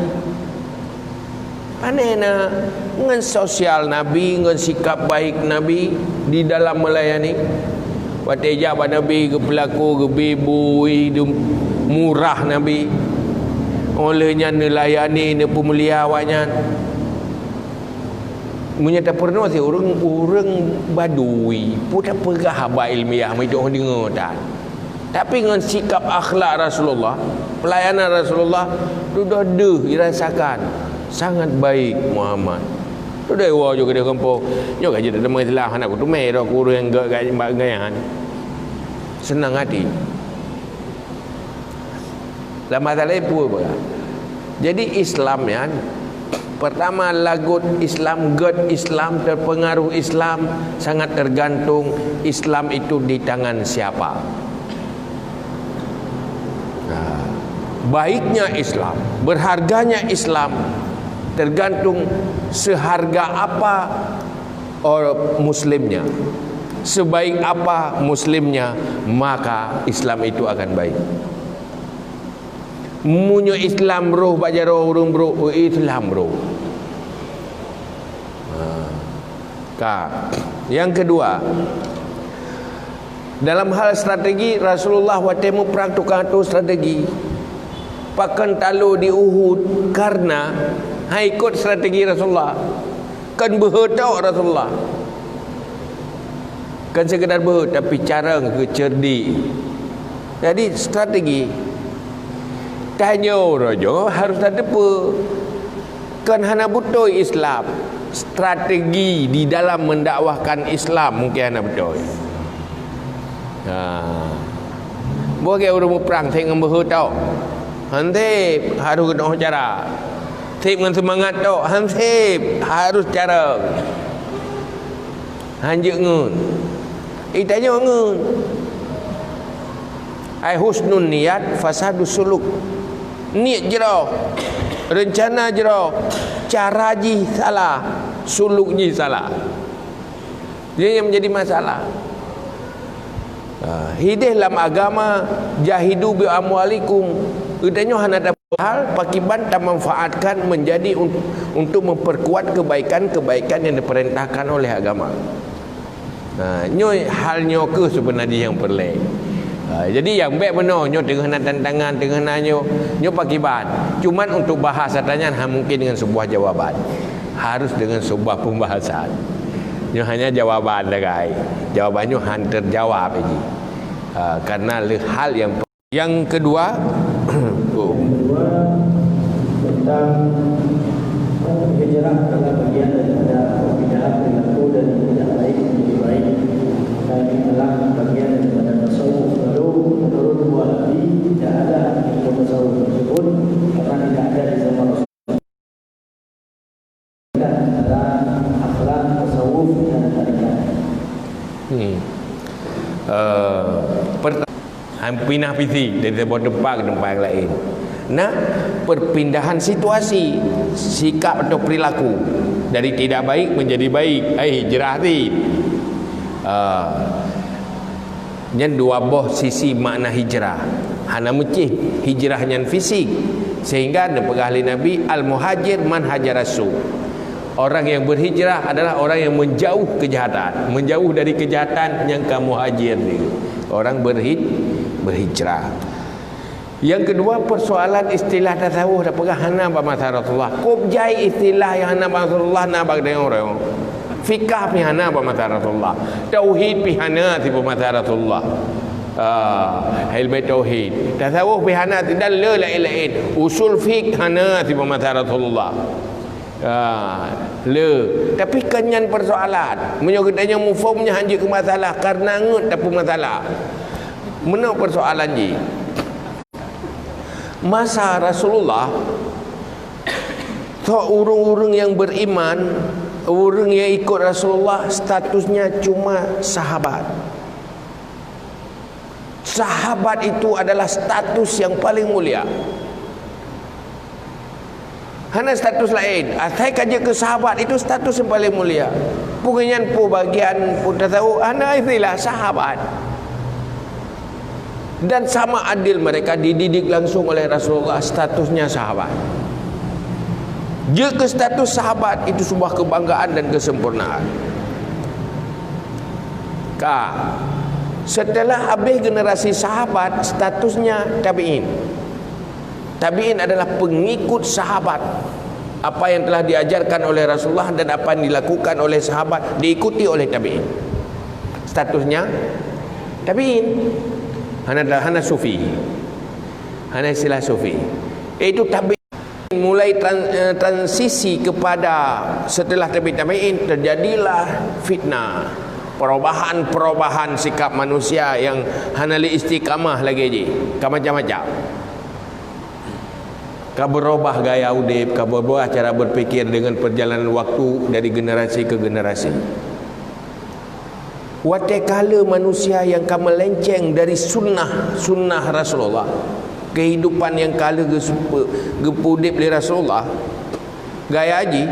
Panena dengan sosial Nabi, dengan sikap baik Nabi di dalam melayani. Wateja Nabi ke pelaku ke bebu hidup murah Nabi. Olehnya nelayani ne pemulia awaknya. Munya tak pernah si orang badui pu tak pegah haba ilmiah mai dok dengar tak. Tapi dengan sikap akhlak Rasulullah, pelayanan Rasulullah, sudah dirasakan sangat baik Muhammad. Sudah wah juga dia kampung. Yo gaji dah demi Islam anak aku tu merah kurang gayan. Senang hati. Lama tak lepu apa. Jadi Islam ya, pertama lagut Islam, god Islam, terpengaruh Islam, sangat tergantung Islam itu di tangan siapa. Baiknya Islam, berharganya Islam tergantung seharga apa orang muslimnya. Sebaik apa muslimnya, maka Islam itu akan baik. Munyo Islam roh bajaro urung bro Islam bro. Yang kedua, dalam hal strategi Rasulullah watemu perang tukang tu strategi. Pakan talu di Uhud karena ikut strategi Rasulullah. Kan berhutau Rasulullah. Kan sekedar berhut tapi cara ke cerdik. Jadi strategi. Tanya raja harus ada apa? Kan hana butuh Islam. Strategi di dalam mendakwahkan Islam mungkin hana betul. Boleh orang perang tengok berhutau. Hansip harus kena cara. Sip dengan semangat tu. Hansip harus cara. Hanjuk ngun. Tanya ngun. Ai husnun niat fasadus suluk. Niat jero. Rencana jero. Cara ji salah. Suluk ji salah. Dia yang menjadi masalah. Hidih dalam agama jahidu bi amwalikum. Udahnya hana ada hal pakiban tak manfaatkan menjadi untuk memperkuat kebaikan-kebaikan yang diperintahkan oleh agama. Nyo hal nyo ke sebenarnya yang perlek. Jadi yang baik benar nyo tengah nak tantangan, tengah nak nyo pakiban. Cuman untuk bahas tanya mungkin dengan sebuah jawaban. Harus dengan sebuah pembahasan. Nyo hanya jawaban dah guys. Jawabannya hanya terjawab aja. Karena hal yang kedua tentang hijrah adalah bagian daripada perbedaan perilaku dan tidak baik menjadi baik, dan ini adalah bagian daripada tasawuf. Lalu menurut dua lagi tidak ada ilmu tasawuf tersebut karena tidak ada di zaman Rasulullah. Antara akhlak tasawuf dan tarikat. Pindah fisik dari tempat ke tempat yang lain. Nah, perpindahan situasi, sikap atau perilaku dari tidak baik menjadi baik. Hijrah ni. Yang dua boh sisi makna hijrah. Hana mecih hijrah yang fisik. Sehingga dapatlah ahli Nabi al-muhajir man hajarasu. Orang yang berhijrah adalah orang yang menjauh kejahatan, menjauh dari kejahatan yang kamu hajir ni. Orang berhijrah. Yang kedua, persoalan istilah tasawuf dapatlah hana ba masa Rasulullah. Kubjai istilah yang hana ba Rasulullah na bag dengan orang. Fikah pi hana ba masa Rasulullah. Tauhid pi hana ti ba masa Rasulullah. Ilmu tauhid. Tasawuf pi hana tidak lain. Usul fiqh hana ti ba masa Rasulullah. Tapi kenyan persoalan menyokitanya mufumnya hanya ke masalah karena ngut tapi masalah mana persoalan je masa Rasulullah so urung-urung yang beriman, urung yang ikut Rasulullah statusnya cuma sahabat. Sahabat itu adalah status yang paling mulia. Hana status lain. Saya kaji ke sahabat itu status yang paling mulia. Bukannya bagian pun tahu. Hana istilah sahabat. Dan sama adil mereka dididik langsung oleh Rasulullah statusnya sahabat. Jika status sahabat itu sebuah kebanggaan dan kesempurnaan. Setelah habis generasi sahabat, statusnya tabi'in. Tabi'in adalah pengikut sahabat. Apa yang telah diajarkan oleh Rasulullah dan apa yang dilakukan oleh sahabat diikuti oleh tabi'in. Statusnya tabi'in. Hana sufi. Hana istilah sufi. Itu tabi'in mulai transisi kepada setelah tabi'in terjadilah fitnah. Perubahan sikap manusia yang hana li istiqamah lagi je. Macam-macam. Kau berubah gaya udip, kau berubah cara berfikir dengan perjalanan waktu dari generasi ke generasi. Watakala manusia yang kau melenceng dari sunnah Rasulullah, kehidupan yang kala gepudip oleh Rasulullah, gaya haji,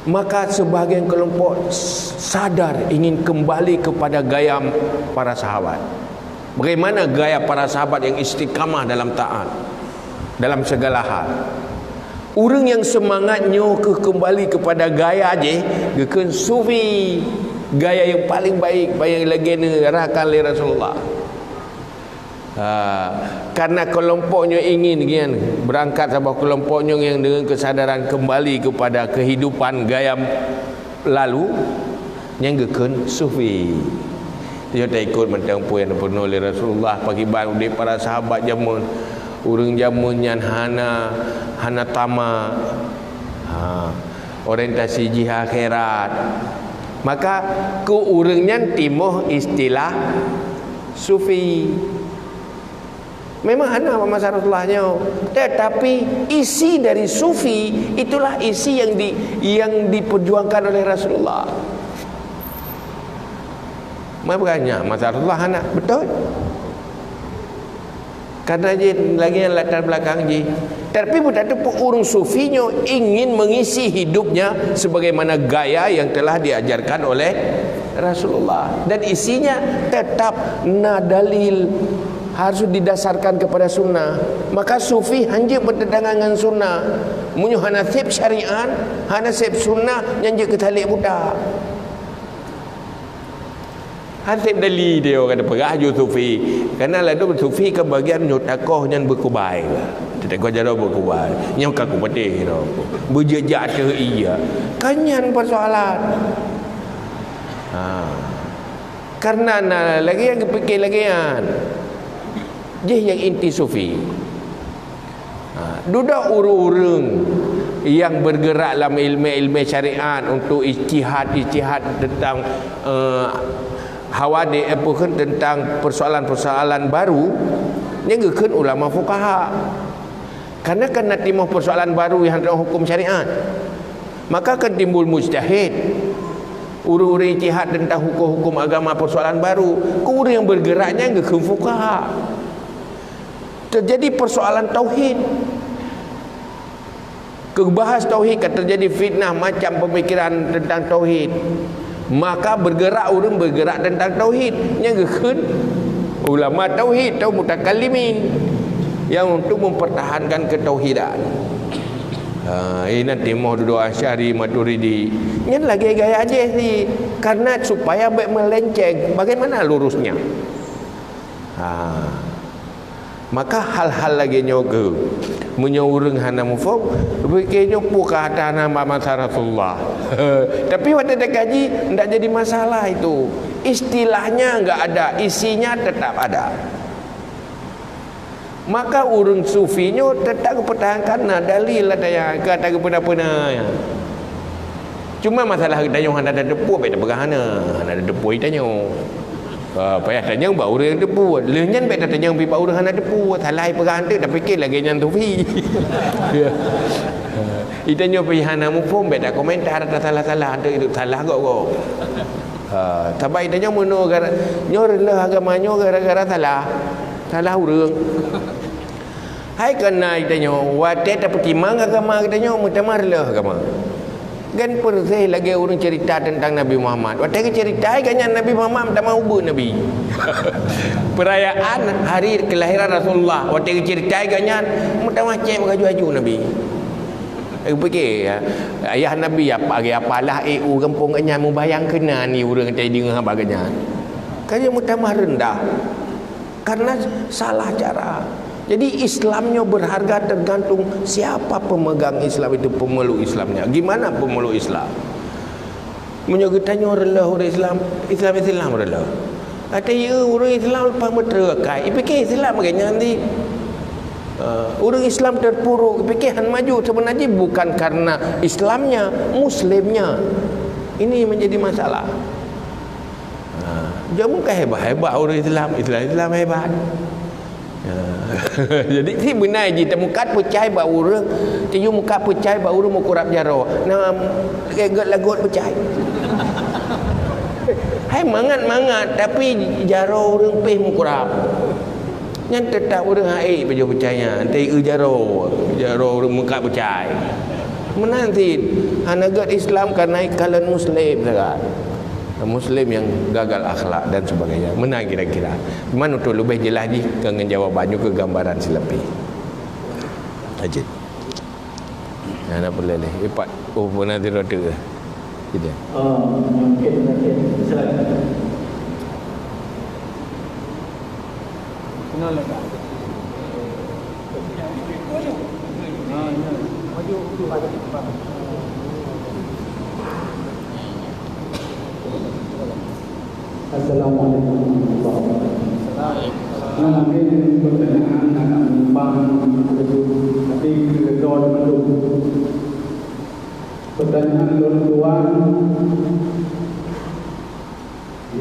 maka sebahagian kelompok sadar ingin kembali kepada gaya para sahabat. Bagaimana gaya para sahabat yang istiqamah dalam taat, dalam segala hal. Orang yang semangatnya kembali kepada gaya je, gekan sufi, gaya yang paling baik, yang lagi nerahkan oleh Rasulullah. Karena kelompoknya ingin kan, berangkat sebuah kelompoknya yang dengan kesadaran kembali kepada kehidupan gaya lalu, yang gekan sufi. Dia tak ikut mentang puan penuh oleh Rasulullah, pagi baru dia para sahabat jamun. Urang jamun yang hana tama, orientasi jihad akhirat, maka ke urangnya timuh istilah sufi. Memang hana masa Rasulullahnya, tetapi isi dari sufi itulah isi yang diperjuangkan oleh Rasulullah. Makanya masa Rasulullah hana betul. Karena je lagi yang latar belakang je. Tapi bukan itu urung sufinya ingin mengisi hidupnya sebagaimana gaya yang telah diajarkan oleh Rasulullah. Dan isinya tetap dalil harus didasarkan kepada sunnah. Maka sufi hanya bertentangan dengan sunnah. Munyo hana sip syariat, hana sip sunnah yang je ketalik budak. Hasib dali dia orang kata perah ju sufi. Karena lah tu sufi ke bagian nyotakoh nyan berkubai. Tidak kau jaro berkubai. Nyau kaku patih tu. Berjejak ke iya. Kanyan persoalan. Karena lagi yang kepikir lagi kan. Dia yang inti sufi. Dudak urung-urung yang bergerak dalam ilmu-ilmu syariat untuk ijtihad tentang hawadith tentang persoalan-persoalan baru yang gekeun ulama fuqaha. Karena kena timbul persoalan baru yang dalam hukum syariat, maka akan timbul mujtahid, urung-urung ijtihad tentang hukum-hukum agama persoalan baru. Urang yang bergeraknya gekeun fuqaha. Terjadi persoalan tauhid, kebahas tauhid, kan terjadi fitnah macam pemikiran tentang tauhid, maka bergerak orang bergerak tentang tauhid yang gekeun ulama tauhid atau mutakallimin yang untuk mempertahankan ketauhidan. Ini nanti mau duduk Asy'ari Maturidi ini lagi gaya aja sih, karena supaya baik melenceng bagaimana lurusnya. Maka hal-hal lagi nyoke menyurung hana mufok fikirnya puka hana mama Rasulullah. Tapi waktu dia kaji tidak jadi masalah itu. Istilahnya enggak ada, isinya tetap ada. Maka urung sufinya tetap pertahankan dalil ada yang kata kepada-pada. Cuma masalah tanya ada depu baik bergahana, ada depu tanya. Payah tanya bau orang depu. Lenyan baik tanya bau orang hana depu. Salah perang tu dah fikir lagi nyan sufi. Itanya pergi hana mufum baik dah komentar ada salah-salah ada itu salah kok. Tapi itanya mono gara nyor lah agamanya gara-gara salah orang. Hai kena itanya wate tapi timang agama itanya mutamar lah agama. Kan percaya lagi orang cerita tentang Nabi Muhammad. Waktu cerita kan Nabi Muhammad tak mau ubah Nabi. Perayaan hari kelahiran Rasulullah. Waktu cerita kan tak macam baju-baju Nabi. Aku fikir ayah Nabi apalah kampung kan mu bayang kena ni orang kata dengar baganya. Kan mutamah rendah. Karena salah cara. Jadi Islamnya berharga tergantung siapa pemegang Islam itu, pemeluk Islamnya. Gimana pemeluk Islam? Menyogitanya orang Islam rela. Kata ya orang Islam lepas meterakai. Fikir Islam bagainya nanti. Orang Islam terpuruk, fikir han maju sebenarnya bukan karena Islamnya, Muslimnya. Ini menjadi masalah. Jangan bukan hebat-hebat orang Islam hebat. Jadi si benar je temukat percaya bahawa orang tiyu muka percaya bahawa orang mau kurap jaro. Nah lagut percaya. Hai mangat tapi jaro orang peh mau kurap. Yang tetap orang hai baju percaya. Nanti jaro orang muka percaya. Menanti hanagat Islam karena kalian Muslim sangat. Muslim yang gagal akhlak dan sebagainya. Mana kira-kira? Mana untuk lebih jelas ni dengan jawabannya ke gambaran selebih. Ajit. Mana boleh leh. Ipat pernah tidur ke? Tidak. Mungkin. Silakan. Kenal tak? Assalamualaikum warahmatullahi wabarakatuh. Mungkin pertanyaan agak menyimpang, tapi kedua mendukung. Pertanyaan tuan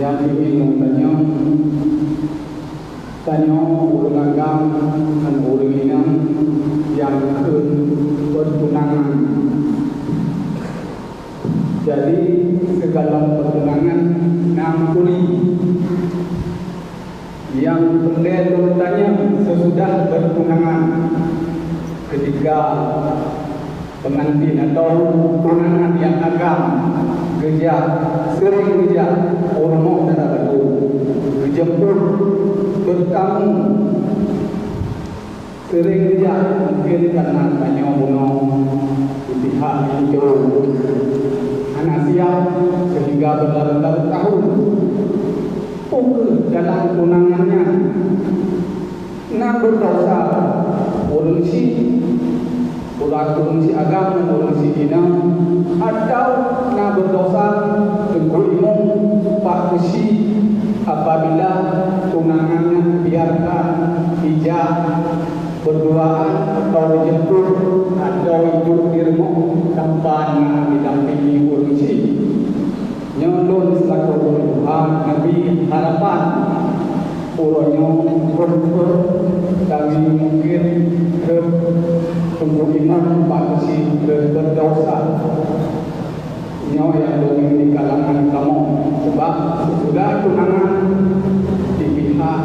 yang ingin tanya orang agam dan orang inang yang bertunangan. Jadi segala pertunangan nampuni yang pendeta bertanya sesudah bertunangan ketika pengantin atau tunangan yang agam gereja sering gereja orang tidak lalu dijemput bertamu sering gereja mungkin karena tanya di pihak itu anak siap sehingga berlarut-larut tahun dalam tunangannya nak berdosa urusi urusi agama urusi dina atau nak berdosa bergulung pak besi apabila tunangannya biarkan hijab berduaan atau dijemput atau hidup di rumah tanpa didampingi urusi nyolong selaku Tuhan Nabi harapan urunyo berber kami mungkin ke tunggu iman bagi berdosa nyawa yang dongeng di kalangan kamu sebab sudah tunangan di pihak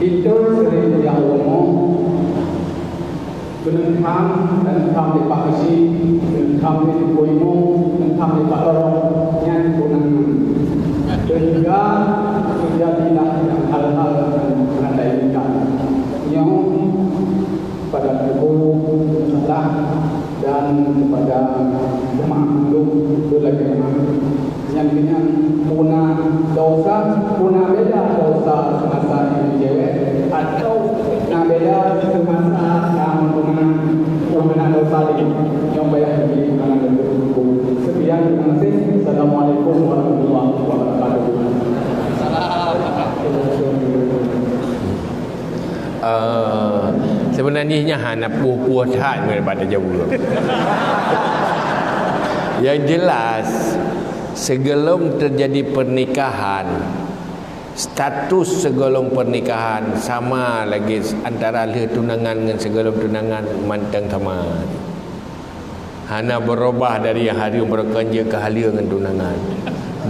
itu sering yang umum benentam dan tam di pakasi benentam di poimo benentam di pakarong yang tunangan sehingga terjadilah hal-hal yang menandaikan nyawa pada tubuh salah dan kepada jemaah belum berlagak yang puna dosa puna beda dosa semasa ini cewek atau nak beda semasa yang puna dosa ini yang banyak di kalangan tubuh. Sekian, terima kasih. Assalamualaikum warahmatullahi wabarakatuh. Sebenarnya hanya puas-puas hati daripada jauh. Yang jelas sebelum terjadi pernikahan, status sebelum pernikahan sama lagi antara ahli tunangan dengan sebelum tunangan mantang sama. Hanya berubah dari hari berkerja ke hari dengan tunangan.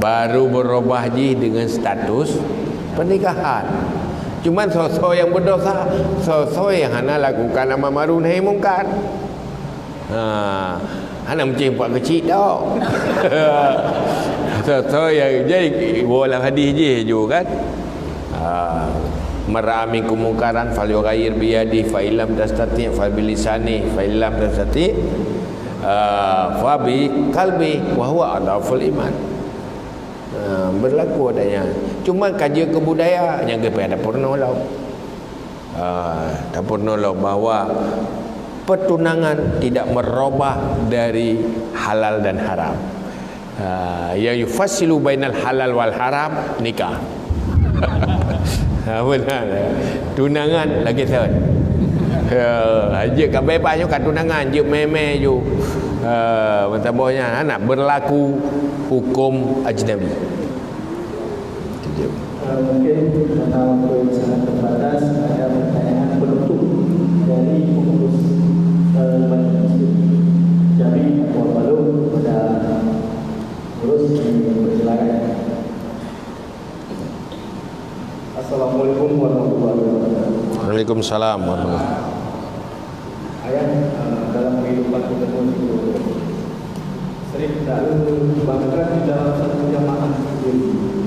Baru berubah je dengan status pernikahan. Cuma sosok yang berdosa, sosok yang hana lakukan amar ma'ruf nahi mungkar. Hana macam buat kecil tau. Sosok yang jadi bola hadis je kan. Mara'a minkum munkaran falyughayyir bi yadihi fa illam tastati' fa bi lisanihi fa illam tastati' fa bi qalbi wa huwa adhaful iman. Berlaku adanya. Cuma kaji kebudayaan yang kepada purnolog. Tak purnolog bahawa pertunangan tidak merubah dari halal dan haram. Ya yufassilu bainal halal wal haram nikah. Benar. Tunangan lagi tahun. Aje kan bebas je kat tunangan je meme je. Tambahnya nak berlaku hukum ajnabi. Mungkin karena waktu yang sangat terbatas, ada pertanyaan penutup dari pengurus Masjid Jami Kuala Balu pada pengurus yang bersilakan. Assalamualaikum warahmatullahi wabarakatuh. Waalaikumsalam warahmatullahi wabarakatuh. Ayat dalam kehidupan kita itu sering tak bangga di dalam satu jamaah sendiri.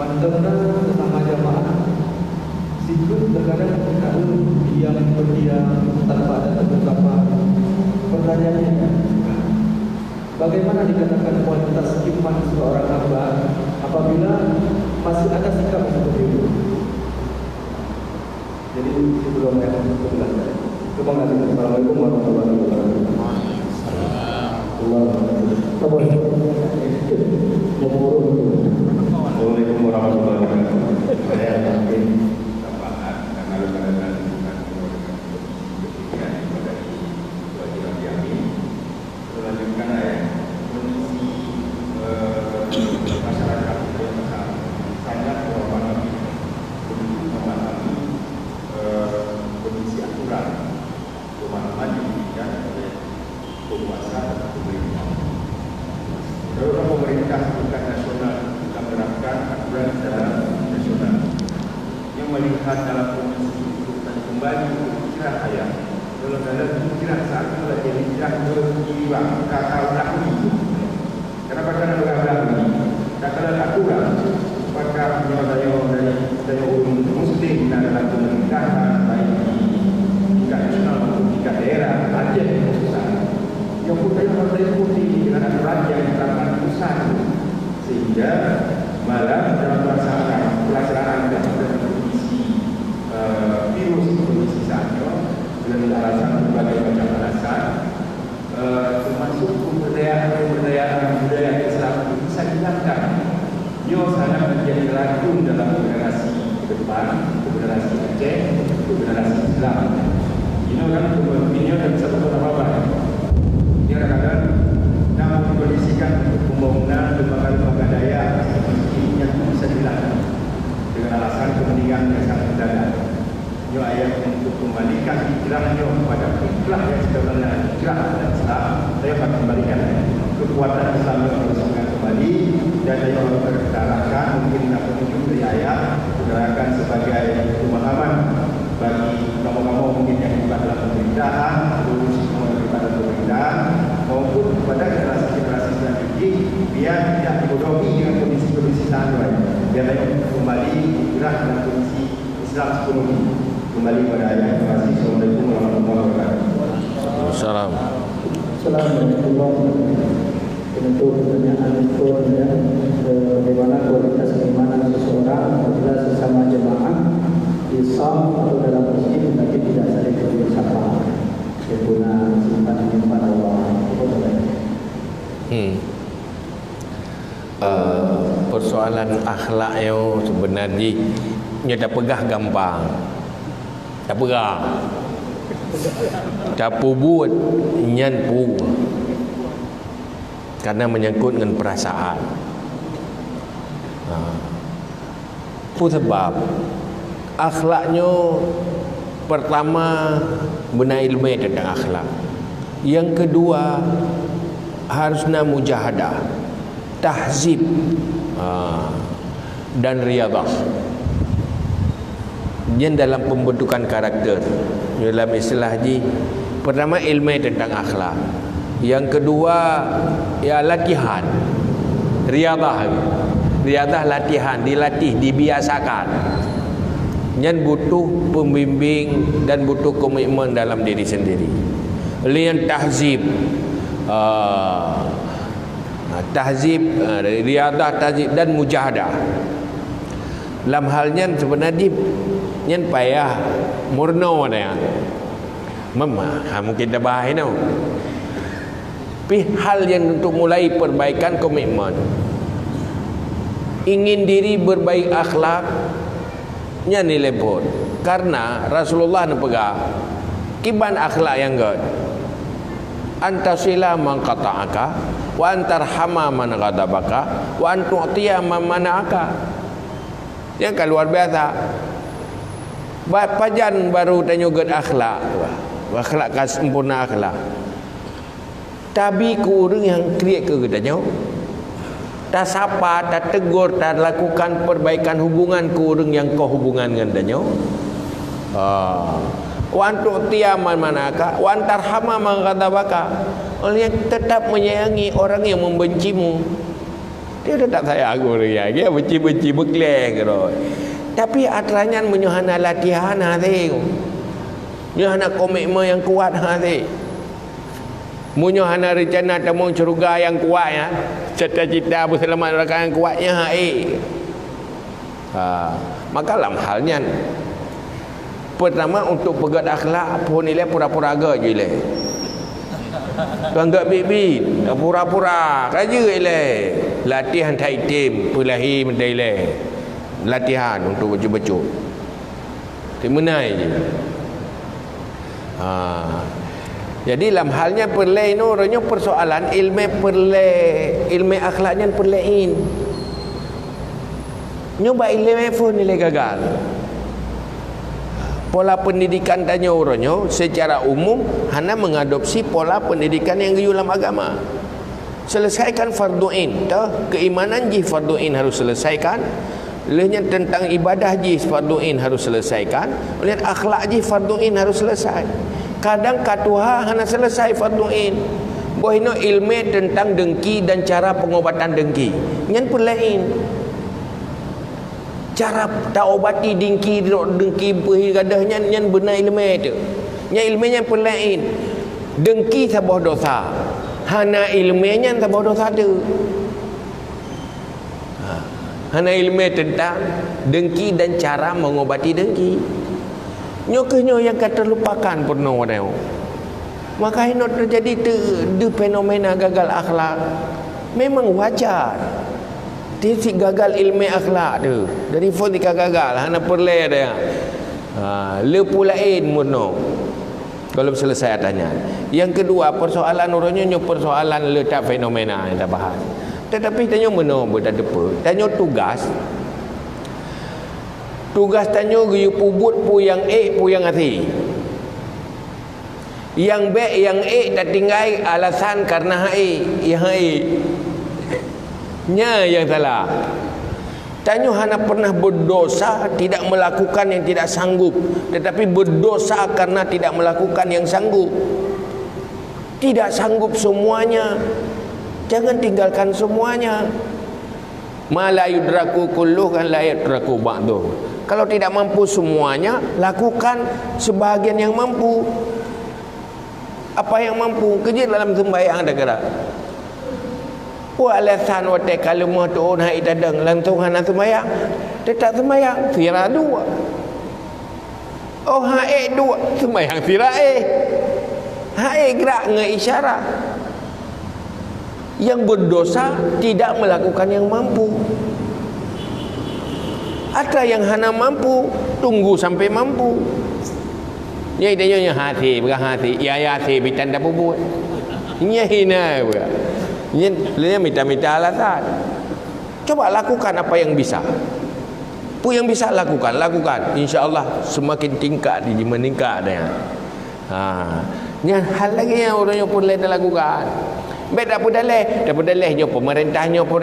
Pandanglah sesama jamaah. Sikut terkadang kita diam berdiam tanpa ada tegur-sapa. Pertanyaannya, bagaimana dikatakan kualitas iman seorang hamba apabila masih ada sikap seperti itu? Jadi sebelum yang terima kasih. Assalamualaikum warahmatullahi wabarakatuh. Assalamualaikum warahmatullahi wabarakatuh. Saya yakin Tapahan dan harus ada kewajiban dari kewajiban kami. Selanjutnya kondisi masyarakat yang sangat memahami kondisi aturan pemahaman yang diberikan oleh penguasa dan pemerintah. Kalau pemerintah bukan nasional kita menerapkan aturan secara nasional yang melihat dalam kondisi itu dan kembali ke pikiran ayah dalam pikiran saat itu jadi tidak berjiwa kata dahulu. Kenapa karena dahulu? Karena aturan maka daya muslim dalam pemerintahan baik di tingkat nasional maupun tingkat daerah ada keputusan yang budaya harus diikuti dengan aturan yang ditetapkan pusat sehingga malah dalam Islam. Ini kan ini ada satu apa-apa. Dia kadang-kadang nak mengkondisikan pembangunan lembaga-lembaga daya seperti yang bisa dilakukan dengan alasan kepentingan yang sangat mendadak. Ini ayat untuk kembalikan hijrahnya kepada hijrah yang sebenarnya hijrah dan Islam. Saya akan kembalikan kekuatan Islam yang harus kembali dan saya akan berdarahkan mungkin nak penunjuk dari ayat berdarahkan sebagai pemahaman bagi kamu-kamu mungkin yang terlibat dalam pemerintahan, lulus semua terlibat dalam pemerintahan maupun kepada generasi-generasi selanjutnya biar tidak dibodohi dengan kondisi-kondisi standar. Biar kembali hijrah dalam kondisi Islam sepenuhnya. Kembali pada ayat. Terima kasih. Assalamualaikum warahmatullahi wabarakatuh. Assalam. Assalamualaikum warahmatullahi wabarakatuh. Untuk pertanyaan itu ya, bagaimana kualitas keimanan seseorang apabila sesama jemaah di shaf atau dalam masjid tapi tidak saling bersapa dia guna simpan Allah. Persoalan akhlak yang sebenarnya tak pegah gampang. Tak pegah. Tak buat nyan pu. Karena menyangkut dengan perasaan. Itu sebab akhlaknya pertama benar ilmu tentang akhlak. Yang kedua harusnya mujahadah, tahzib dan riyadah. Yang dalam pembentukan karakter. Dalam istilah ji, pertama ilmu tentang akhlak. Yang kedua ya latihan, riyadah. Riyadah latihan, dilatih, dibiasakan. Yang butuh pembimbing dan butuh komitmen dalam diri sendiri. Lian tahzib, riyadah, tahzib dan mujahadah. Dalam halnya sebenarnya nyen payah murno ada. Mungkin dah bahaya tau. Tapi hal yang untuk mulai perbaikan komitmen, ingin diri berbaik akhlak, nya nilai pun. Karena Rasulullah nak pegang kiban akhlak yang good. Antasila man qata'aka wa antarhama man ghadabaka wa antu'tiya man mana'aka. Yang kan luar biasa. Pajan baru tanya good akhlak. Akhlak sempurna akhlak. Tapi kurang yang kriak ke katanya. Tak sapa, tak tegur, tak lakukan perbaikan hubungan kurang yang kau hubungan dengan katanya. Wa antu'tiyaman manaka wa antarhama man ghadabaka. Oleh yang tetap menyayangi orang yang membencimu. Dia tak sayang aku dia. Dia benci-benci bekleh keroi. Tapi atranya menyuhana latihan hati. Menyuhana komitmen yang kuat hati. Menyuhana rencana temu syurga yang kuat ya. Cita-cita berselamat neraka yang kuatnya maka dalam halnya pertama untuk pegat akhlak pun nilai pura-pura agak je le. Anggap bibi pura-pura kaja le. Latihan taitim pulahi mendai le. Latihan untuk baju-baju. Timunai je. Jadi dalam halnya perlai no orangnya persoalan ilmu perlai, ilmu akhlaknya perlain. Nyoba ilmu pun nilai gagal. Pola pendidikan tanya orangnya secara umum hanya mengadopsi pola pendidikan yang dalam agama. Selesaikan fardu ain, keimanan ji fardu ain harus selesaikan. Lehnya tentang ibadah ji fardu ain harus selesaikan. Lihat akhlak ji fardu ain harus selesai. Kadang katuha hanya selesai fardu ain. Bohino ilmu tentang dengki dan cara pengobatan dengki. Nyan pun lain. Cara tak obati dengki gadahnya nyan benar ilmu itu. Nyan ilmunya pun lain. Dengki sebuah dosa. Hana ilmunya sebuah dosa tu. Hana ilmu tentang dengki dan cara mengobati dengki. Nyokenyo yang kata lupakan pernah wadau. Maka ini terjadi de fenomena gagal akhlak. Memang wajar. Dia si gagal ilmu akhlak tu. Dari pun dia gagal hana perle dia. Le pulain mono. Kalau selesai tanya. Yang kedua, persoalan orangnya persoalan letak fenomena yang tak bahas. Tetapi tanya mono berada apa? Tanya tugas. Tugas tanya geyu pubut pu yang pu yang hati. Yang B yang tak tinggal alasan karena yang nya yang salah. Tanya hana pernah berdosa tidak melakukan yang tidak sanggup, tetapi berdosa karena tidak melakukan yang sanggup. Tidak sanggup semuanya, jangan tinggalkan semuanya. Ma la yudraku kulluh kan la yudraku ba'duh. Kalau tidak mampu semuanya, lakukan sebahagian yang mampu. Apa yang mampu? Kerja dalam sembahyang ada kira. Alasan wate kalau mau tu orang itu datang langsung hana sembahyang, tetap sembahyang sirah dua. Oh dua sembahyang sirah gerak nge isyarat. Yang berdosa tidak melakukan yang mampu. Ada yang hana mampu tunggu sampai mampu. Yang dia hati bukan hati, ya hati bertanda buat. Ini hina bukan. Ini minta alasan. Coba lakukan apa yang bisa. Yang bisa lakukan. InsyaAllah semakin tingkat meningkat dia. Yang hal lagi yang orangnya pun lain lakukan. Baik tak pun dalih pemerintahnya pun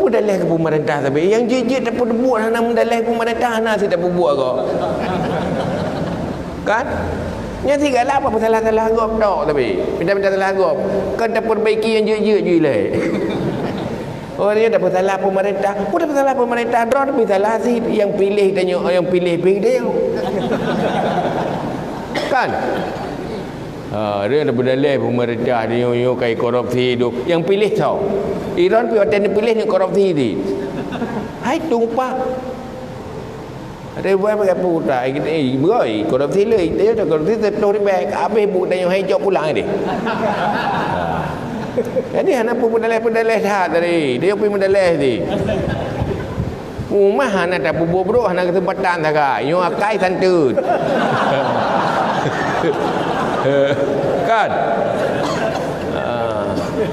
dalih ke pemerintah tapi yang jejak tak pun buat hana mendalih pemerintah hana saya tak pun buat kau. Kan? Yang tiga lah apa salah-salah agop tak tapi minta salah agop kan tak perbaiki yang je lah. Oh dia dapat salah pemerintah dapat salah pemerintah draw tapi salah si yang pilih tanya yang pilih dia kan dia dapat dalih pemerintah dia kai korupsi tu yang pilih tau Iran pergi pilih ni korupsi ni hai tumpah ada buat pakai putar kita beroi korupsi le dia dah korupsi terus di baik habis buat dan yang hijau pulang dia. Jadi hana pun pedalai dah tadi dia pergi pedalai ni. Rumah hana tak bubuk hana kesempatan tak ka yo akai santut. Kan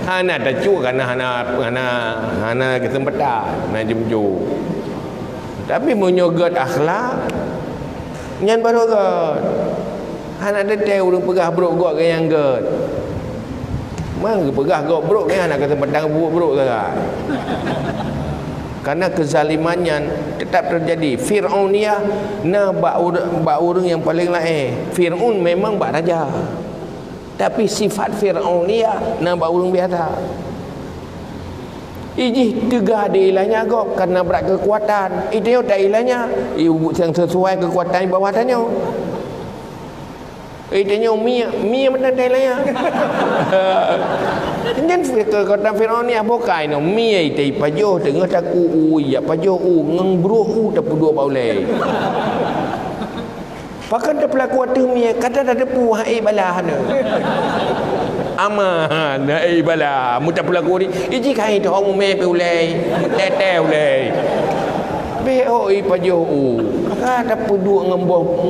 hana tak cu karena hana kesempatan nak jumju. Tapi menyogot akhlak nyan baru god. Hana detail urang pegah brok god ke yang god. Mang pegah god brok ke anak kesempatan buat brok tak. Karena kezalimannya tetap terjadi. Fir'auniyah na bak urang yang paling lain. Fir'aun memang bak raja. Tapi sifat Fir'auniyah na bak urang biasa. Ijih tegah dia ilahnya agak karena berat kekuatan. Itu tak ilahnya yang sesuai kekuatan bawah tanya. Itu mia benar tak ilahnya. Dan kekuatan Fir'aun ni abokai no mia itu pajoh tengah tak ya pajoh ngeng bro tak dua baulai. Pakan tak pelaku tu mia kata dah depu hai balah ne. Aman bala muta pelaku ni iji kai to mu me pe ulai tete ulai be oi pajo ka ta pudu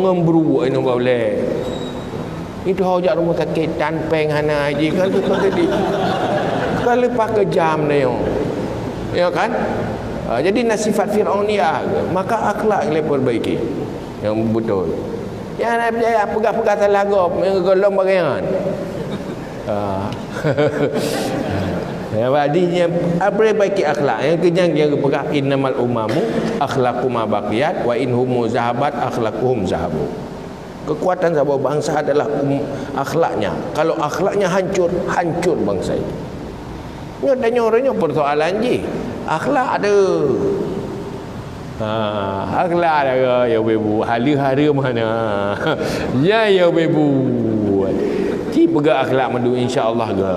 ngembru ino baule itu hojak rumah sakit tanpeng hana iji kan tu tadi kalau pakai jam ni ya kan jadi nasifat Fir'auniyah maka akhlak yang perbaiki yang betul yang nak pegang-pegang salah gop golong bagian hadisnya perbaiki akhlak yang kenyang yang pegang innamal umamu akhlaqu ma baqiyat wa inhum zahabat akhlaquhum zahabu. Kekuatan sebuah bangsa adalah akhlaknya. Kalau akhlaknya hancur bangsa itu. Nya tanya orangnya persoalan je. Akhlak ada. Akhlak ada ya bebu hari-hari mana. Ya bebu. Ki pegang akhlak madu insya-Allah ke.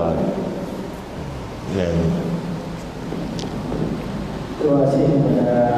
Terima kasih kepada